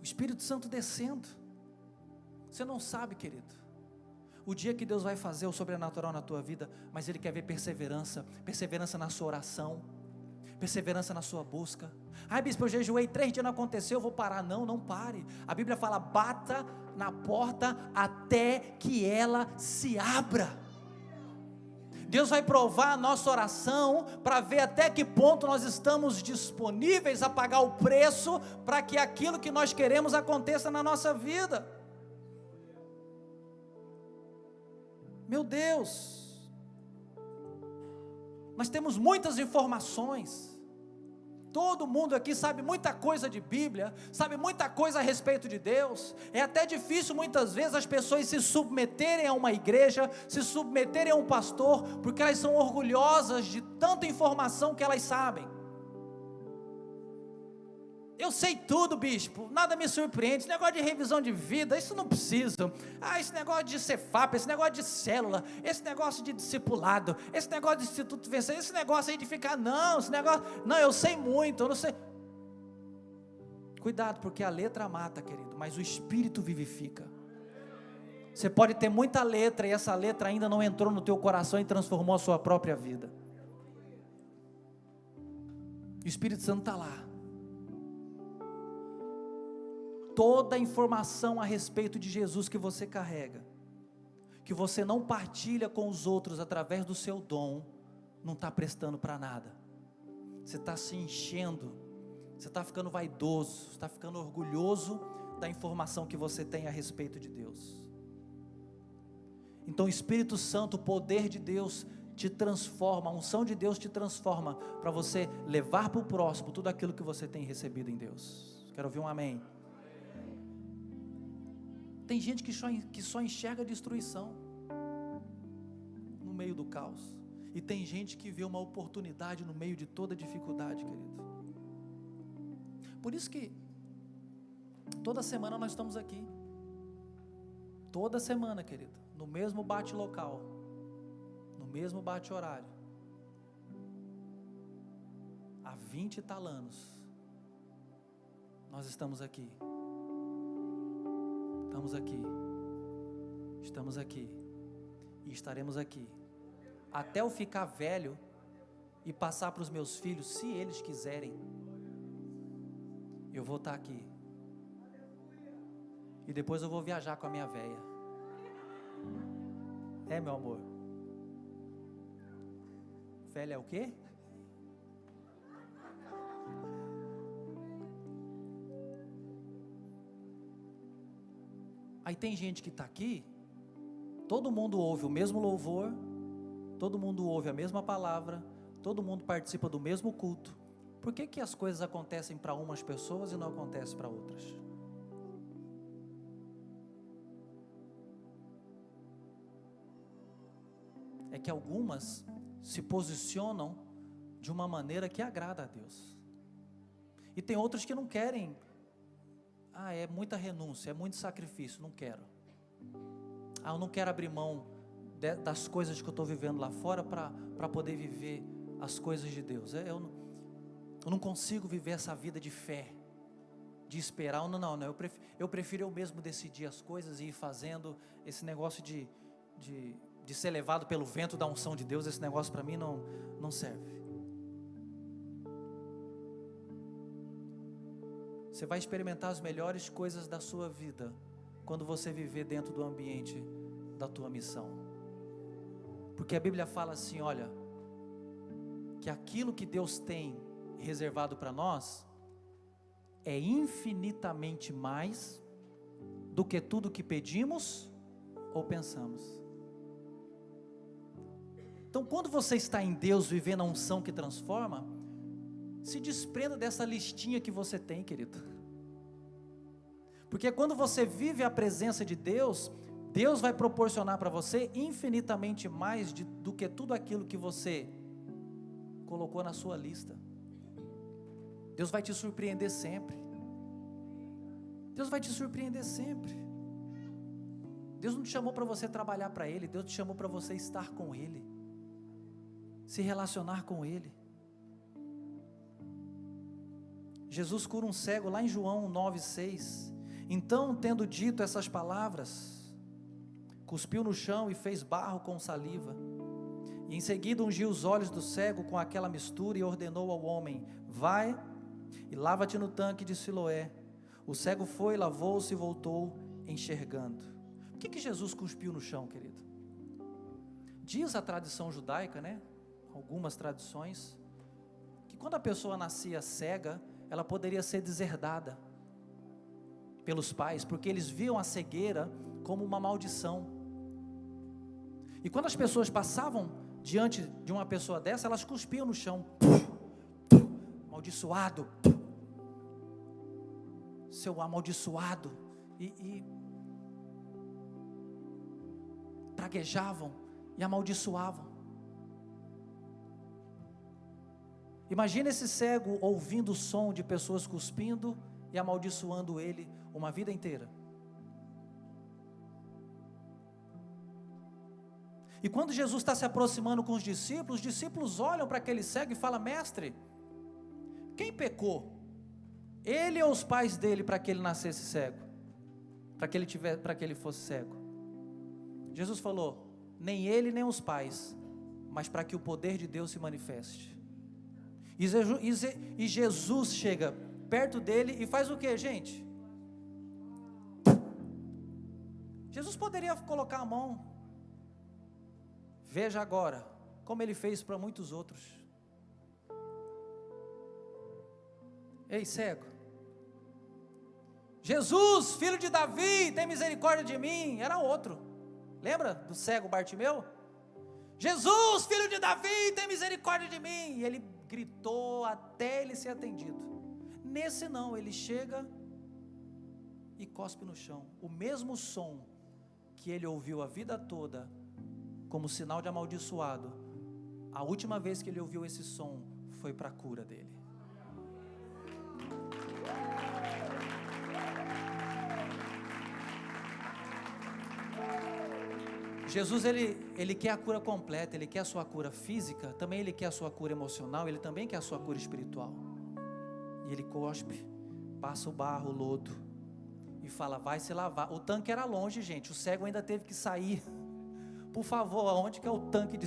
O Espírito Santo descendo, você não sabe, querido, o dia que Deus vai fazer o sobrenatural na tua vida, mas Ele quer ver perseverança na sua oração, perseverança na sua busca. Bispo, eu jejuei 3 dias, não aconteceu, eu vou parar. Não pare. A Bíblia fala, bata na porta até que ela se abra. Deus vai provar a nossa oração, para ver até que ponto nós estamos disponíveis a pagar o preço, para que aquilo que nós queremos aconteça na nossa vida. Meu Deus, nós temos muitas informações, todo mundo aqui sabe muita coisa de Bíblia, sabe muita coisa a respeito de Deus. É até difícil muitas vezes as pessoas se submeterem a uma igreja, se submeterem a um pastor, porque elas são orgulhosas de tanta informação que elas sabem. Eu sei tudo, bispo, nada me surpreende, esse negócio de revisão de vida, isso não precisa. Esse negócio de Cefap, esse negócio de célula, esse negócio de discipulado, esse negócio de Instituto Vencer, esse negócio aí de ficar, não, eu sei muito, eu não sei. Cuidado, porque a letra mata, querido, mas o Espírito vivifica. Você pode ter muita letra, e essa letra ainda não entrou no teu coração e transformou a sua própria vida. O Espírito Santo está lá. Toda a informação a respeito de Jesus que você carrega, que você não partilha com os outros através do seu dom, não está prestando para nada. Você está se enchendo, você está ficando vaidoso, você está ficando orgulhoso da informação que você tem a respeito de Deus. Então o Espírito Santo, o poder de Deus te transforma, a unção de Deus te transforma, para você levar para o próximo tudo aquilo que você tem recebido em Deus. Quero ouvir um amém. Tem gente que só enxerga destruição no meio do caos, e tem gente que vê uma oportunidade no meio de toda dificuldade, querido. Por isso que toda semana nós estamos aqui, toda semana, querido, no mesmo bate local, no mesmo bate horário, há 20 e tal anos, nós estamos aqui. Estamos aqui, e estaremos aqui até eu ficar velho e passar para os meus filhos, se eles quiserem. Eu vou estar aqui e depois eu vou viajar com a minha véia. Meu amor, velha é o quê? Aí tem gente que está aqui, todo mundo ouve o mesmo louvor, todo mundo ouve a mesma palavra, todo mundo participa do mesmo culto. Por que que as coisas acontecem para umas pessoas e não acontecem para outras? É que algumas se posicionam de uma maneira que agrada a Deus, e tem outras que não querem. É muita renúncia, é muito sacrifício, não quero. Eu não quero abrir mão das coisas que eu estou vivendo lá fora para poder viver as coisas de Deus. Eu não consigo viver essa vida de fé, de esperar. Não, eu prefiro eu mesmo decidir as coisas e ir fazendo. Esse negócio de ser levado pelo vento da unção de Deus, esse negócio para mim não serve. Você vai experimentar as melhores coisas da sua vida quando você viver dentro do ambiente da tua missão. Porque a Bíblia fala assim, olha, que aquilo que Deus tem reservado para nós é infinitamente mais do que tudo que pedimos ou pensamos. Então, quando você está em Deus, vivendo a unção que transforma, se desprenda dessa listinha que você tem, querido. Porque quando você vive a presença de Deus, Deus vai proporcionar para você infinitamente mais do que tudo aquilo que você colocou na sua lista. Deus vai te surpreender sempre. Deus vai te surpreender sempre. Deus não te chamou para você trabalhar para Ele, Deus te chamou para você estar com Ele, se relacionar com Ele. Jesus cura um cego lá em João 9,6. Então, tendo dito essas palavras, cuspiu no chão e fez barro com saliva, e em seguida ungiu os olhos do cego com aquela mistura e ordenou ao homem: vai e lava-te no tanque de Siloé. O cego foi, lavou-se e voltou enxergando. Por que Jesus cuspiu no chão, querido? Diz a tradição judaica, algumas tradições, que quando a pessoa nascia cega, ela poderia ser deserdada pelos pais, porque eles viam a cegueira como uma maldição. E quando as pessoas passavam diante de uma pessoa dessa, elas cuspiam no chão: amaldiçoado, seu amaldiçoado, e praguejavam e amaldiçoavam. Imagina esse cego ouvindo o som de pessoas cuspindo e amaldiçoando ele uma vida inteira. E quando Jesus está se aproximando com os discípulos olham para aquele cego e falam: mestre, quem pecou? Ele ou os pais dele para que ele nascesse cego? Para que ele fosse cego? Jesus falou: nem ele nem os pais, mas para que o poder de Deus se manifeste. E Jesus chega perto dele e faz o que, gente? Jesus poderia colocar a mão. Veja agora, como ele fez para muitos outros. Ei, cego, Jesus, filho de Davi, tem misericórdia de mim. Era outro. Lembra do cego Bartimeu? Jesus, filho de Davi, tem misericórdia de mim. E ele gritou até ele ser atendido. Nesse não, ele chega e cospe no chão. O mesmo som que ele ouviu a vida toda como sinal de amaldiçoado, a última vez que ele ouviu esse som foi para a cura dele. Jesus, ele quer a cura completa, ele quer a sua cura física, também ele quer a sua cura emocional, ele também quer a sua cura espiritual. E ele cospe, passa o barro, o lodo, e fala: vai se lavar. O tanque era longe, gente, o cego ainda teve que sair por favor, aonde que é o tanque de...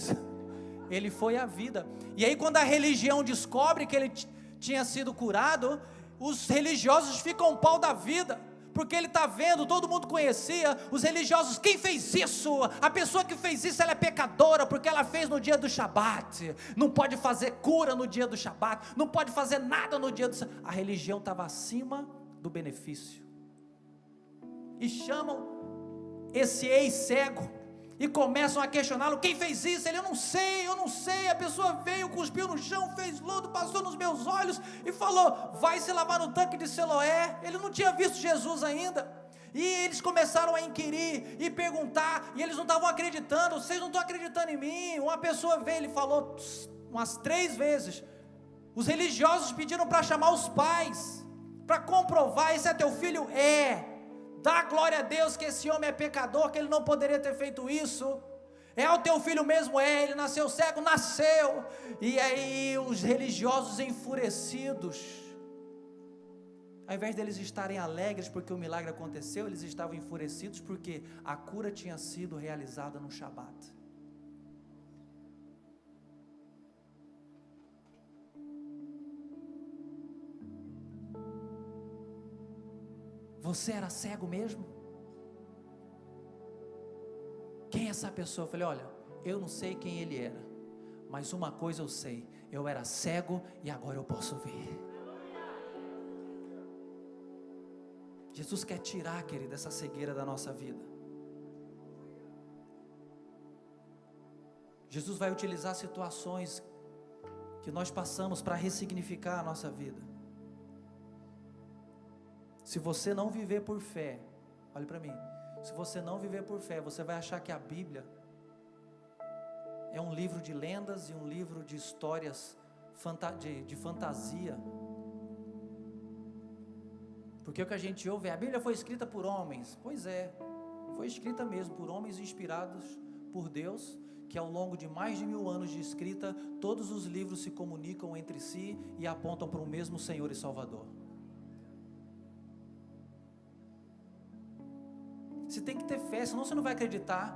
Ele foi a vida. E aí quando a religião descobre que ele tinha sido curado, os religiosos ficam pau da vida, porque ele está vendo, todo mundo conhecia, os religiosos, quem fez isso? A pessoa que fez isso, ela é pecadora, porque ela fez no dia do Shabat, não pode fazer cura no dia do Shabat, não pode fazer nada no dia do Shabat. A religião estava acima do benefício, e chamam esse ex-cego, e começam a questioná-lo, quem fez isso? Ele, eu não sei, a pessoa veio, cuspiu no chão, fez lodo, passou nos meus olhos, e falou, vai se lavar no tanque de Siloé. Ele não tinha visto Jesus ainda, e eles começaram a inquirir, e perguntar, e eles não estavam acreditando, vocês não estão acreditando em mim. Uma pessoa veio, ele falou umas 3 vezes, os religiosos pediram para chamar os pais, para comprovar, esse é teu filho? Dá glória a Deus que esse homem é pecador, que ele não poderia ter feito isso. É o teu filho mesmo? Ele nasceu cego? Nasceu. E aí os religiosos enfurecidos, ao invés deles estarem alegres porque o milagre aconteceu, eles estavam enfurecidos porque a cura tinha sido realizada no Shabat. Você era cego mesmo? Quem é essa pessoa? Eu falei, olha, eu não sei quem ele era, mas uma coisa eu sei, eu era cego e agora eu posso ver. Jesus quer tirar, querida, essa cegueira da nossa vida. Jesus vai utilizar situações que nós passamos para ressignificar a nossa vida. Se você não viver por fé, olhe para mim, se você não viver por fé, você vai achar que a Bíblia é um livro de lendas e um livro de histórias de fantasia. Porque o que a gente ouve é, a Bíblia foi escrita por homens. Pois é, foi escrita mesmo por homens inspirados por Deus, que ao longo de mais de 1000 anos de escrita, todos os livros se comunicam entre si e apontam para o mesmo Senhor e Salvador. Você tem que ter fé, senão você não vai acreditar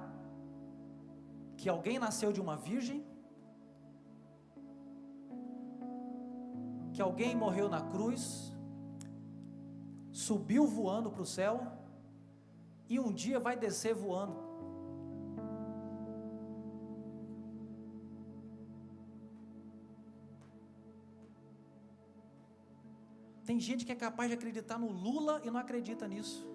que alguém nasceu de uma virgem, que alguém morreu na cruz, subiu voando para o céu, e um dia vai descer voando. Tem gente que é capaz de acreditar no Lula e não acredita nisso.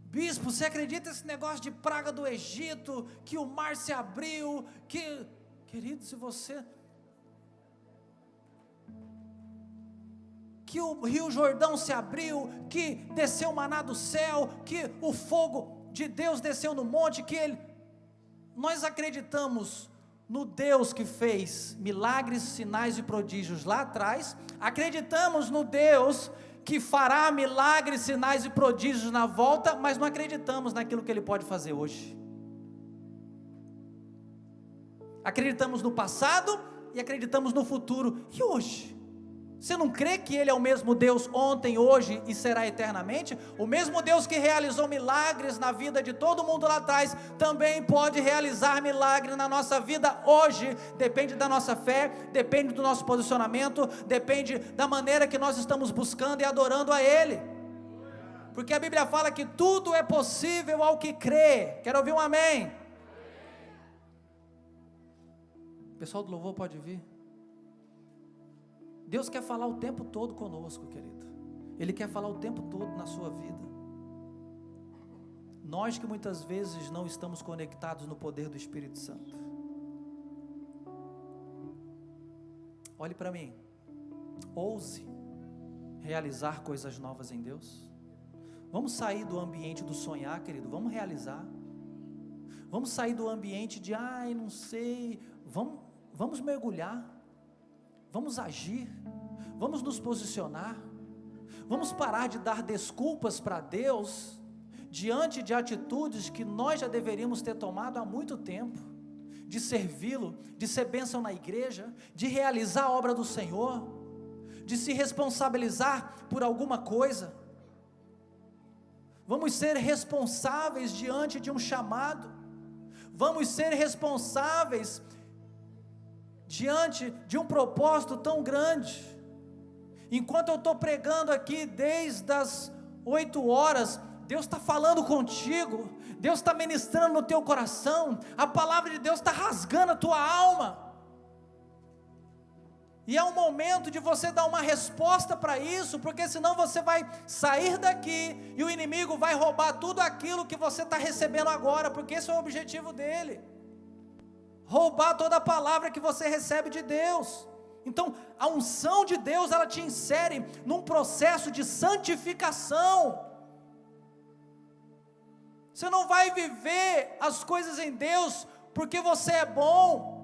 Bispo, você acredita nesse negócio de praga do Egito, que o mar se abriu, que... Querido, se você... que o rio Jordão se abriu, que desceu o maná do céu, que o fogo de Deus desceu no monte, que ele... Nós acreditamos no Deus que fez milagres, sinais e prodígios lá atrás, acreditamos no Deus que fará milagres, sinais e prodígios na volta, mas não acreditamos naquilo que Ele pode fazer hoje. Acreditamos no passado e acreditamos no futuro. E hoje? Você não crê que Ele é o mesmo Deus ontem, hoje e será eternamente? O mesmo Deus que realizou milagres na vida de todo mundo lá atrás, também pode realizar milagres na nossa vida hoje. Depende da nossa fé, depende do nosso posicionamento, depende da maneira que nós estamos buscando e adorando a Ele. Porque a Bíblia fala que tudo é possível ao que crê. Quero ouvir um amém? O pessoal do louvor pode vir. Deus quer falar o tempo todo conosco, querido. Ele quer falar o tempo todo na sua vida. Nós que muitas vezes não estamos conectados no poder do Espírito Santo. Olhe para mim. Ouse realizar coisas novas em Deus. Vamos sair do ambiente do sonhar, querido. Vamos realizar. Vamos sair do ambiente de, não sei. Vamos mergulhar. Vamos agir, vamos nos posicionar, vamos parar de dar desculpas para Deus, diante de atitudes que nós já deveríamos ter tomado há muito tempo, de servi-lo, de ser bênção na igreja, de realizar a obra do Senhor, de se responsabilizar por alguma coisa. Vamos ser responsáveis diante de um chamado. Vamos ser responsáveis diante de um propósito tão grande. Enquanto eu estou pregando aqui desde as 8 horas, Deus está falando contigo, Deus está ministrando no teu coração, a palavra de Deus está rasgando a tua alma, e é um momento de você dar uma resposta para isso, porque senão você vai sair daqui, e o inimigo vai roubar tudo aquilo que você está recebendo agora, porque esse é o objetivo dele, roubar toda a palavra que você recebe de Deus. Então a unção de Deus, ela te insere num processo de santificação. Você não vai viver as coisas em Deus porque você é bom,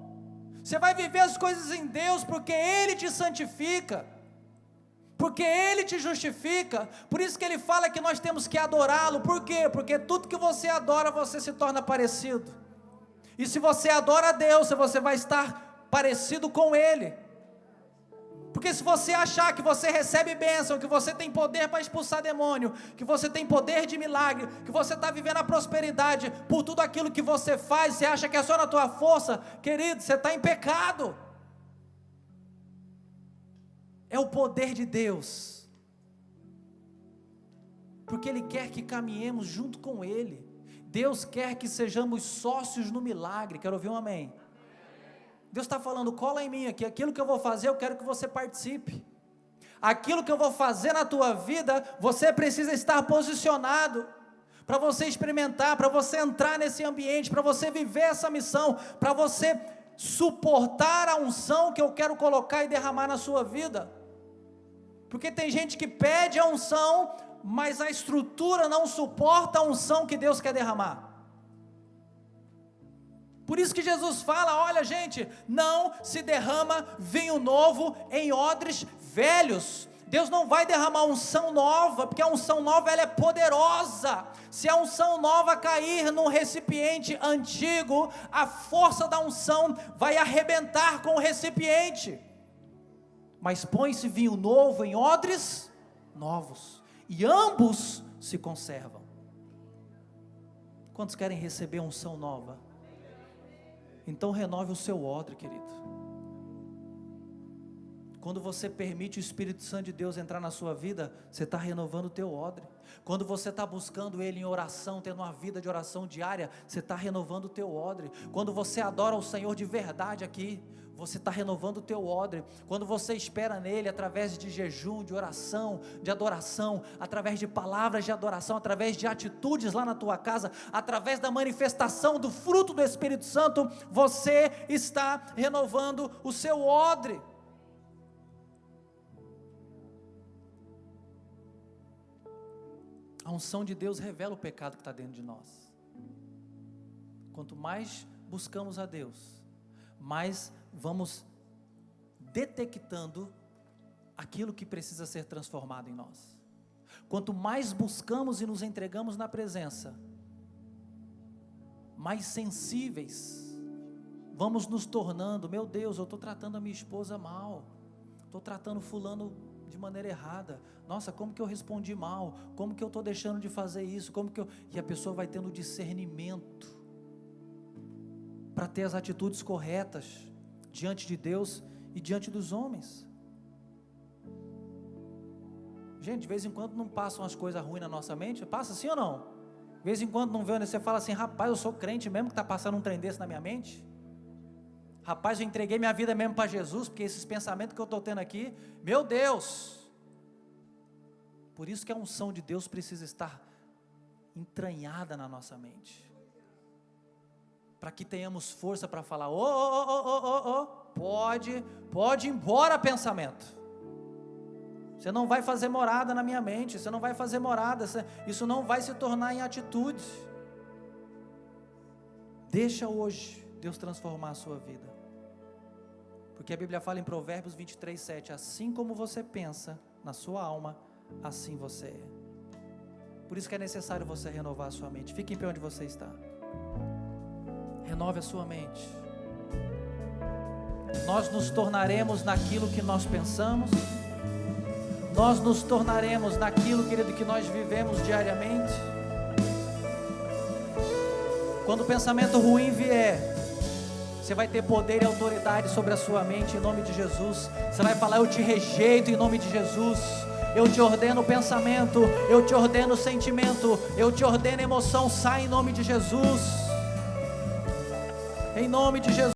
você vai viver as coisas em Deus porque Ele te santifica, porque Ele te justifica. Por isso que Ele fala que nós temos que adorá-lo. Por quê? Porque tudo que você adora, você se torna parecido, e se você adora a Deus, você vai estar parecido com Ele. Porque se você achar que você recebe bênção, que você tem poder para expulsar demônio, que você tem poder de milagre, que você está vivendo a prosperidade por tudo aquilo que você faz, você acha que é só na tua força, querido, você está em pecado. É o poder de Deus, porque Ele quer que caminhemos junto com Ele. Deus quer que sejamos sócios no milagre. Quero ouvir um amém. Deus está falando, cola em mim aqui, aquilo que eu vou fazer, eu quero que você participe. Aquilo que eu vou fazer na tua vida, você precisa estar posicionado, para você experimentar, para você entrar nesse ambiente, para você viver essa missão, para você suportar a unção que eu quero colocar e derramar na sua vida. Porque tem gente que pede a unção, mas a estrutura não suporta a unção que Deus quer derramar. Por isso que Jesus fala, olha gente, não se derrama vinho novo em odres velhos. Deus não vai derramar unção nova, porque a unção nova ela é poderosa. Se a unção nova cair num recipiente antigo, a força da unção vai arrebentar com o recipiente. Mas põe-se vinho novo em odres novos, e ambos se conservam. Quantos querem receber unção nova? Então renove o seu odre, querido. Quando você permite o Espírito Santo de Deus entrar na sua vida, você está renovando o teu odre. Quando você está buscando Ele em oração, tendo uma vida de oração diária, você está renovando o teu odre. Quando você adora o Senhor de verdade aqui, você está renovando o teu odre. Quando você espera nele, através de jejum, de oração, de adoração, através de palavras de adoração, através de atitudes lá na tua casa, através da manifestação do fruto do Espírito Santo, você está renovando o seu odre. A unção de Deus revela o pecado que está dentro de nós. Quanto mais buscamos a Deus, mais vamos detectando aquilo que precisa ser transformado em nós. Quanto mais buscamos e nos entregamos na presença, mais sensíveis vamos nos tornando. Meu Deus, eu estou tratando a minha esposa mal, estou tratando fulano de maneira errada, nossa, como que eu respondi mal, como que eu estou deixando de fazer isso, e a pessoa vai tendo discernimento, para ter as atitudes corretas, diante de Deus e diante dos homens. Gente, de vez em quando não passam as coisas ruins na nossa mente, passa assim ou não? De vez em quando não vê, você fala assim, rapaz, eu sou crente mesmo, que está passando um trem desse na minha mente? Rapaz, eu entreguei minha vida mesmo para Jesus, porque esses pensamentos que eu estou tendo aqui, meu Deus. Por isso que a unção de Deus precisa estar entranhada na nossa mente, para que tenhamos força para falar, pode ir embora pensamento, você não vai fazer morada na minha mente, você não vai fazer morada, isso não vai se tornar em atitude. Deixa hoje Deus transformar a sua vida, porque a Bíblia fala em Provérbios 23:7, assim como você pensa na sua alma, assim você é. Por isso que é necessário você renovar a sua mente. Fique em pé onde você está, renove a sua mente. Nós nos tornaremos naquilo que nós pensamos, nós nos tornaremos naquilo, querido, que nós vivemos diariamente. Quando o pensamento ruim vier, você vai ter poder e autoridade sobre a sua mente, em nome de Jesus. Você vai falar: eu te rejeito em nome de Jesus. Eu te ordeno pensamento, eu te ordeno sentimento, eu te ordeno emoção, sai em nome de Jesus. Em nome de Jesus.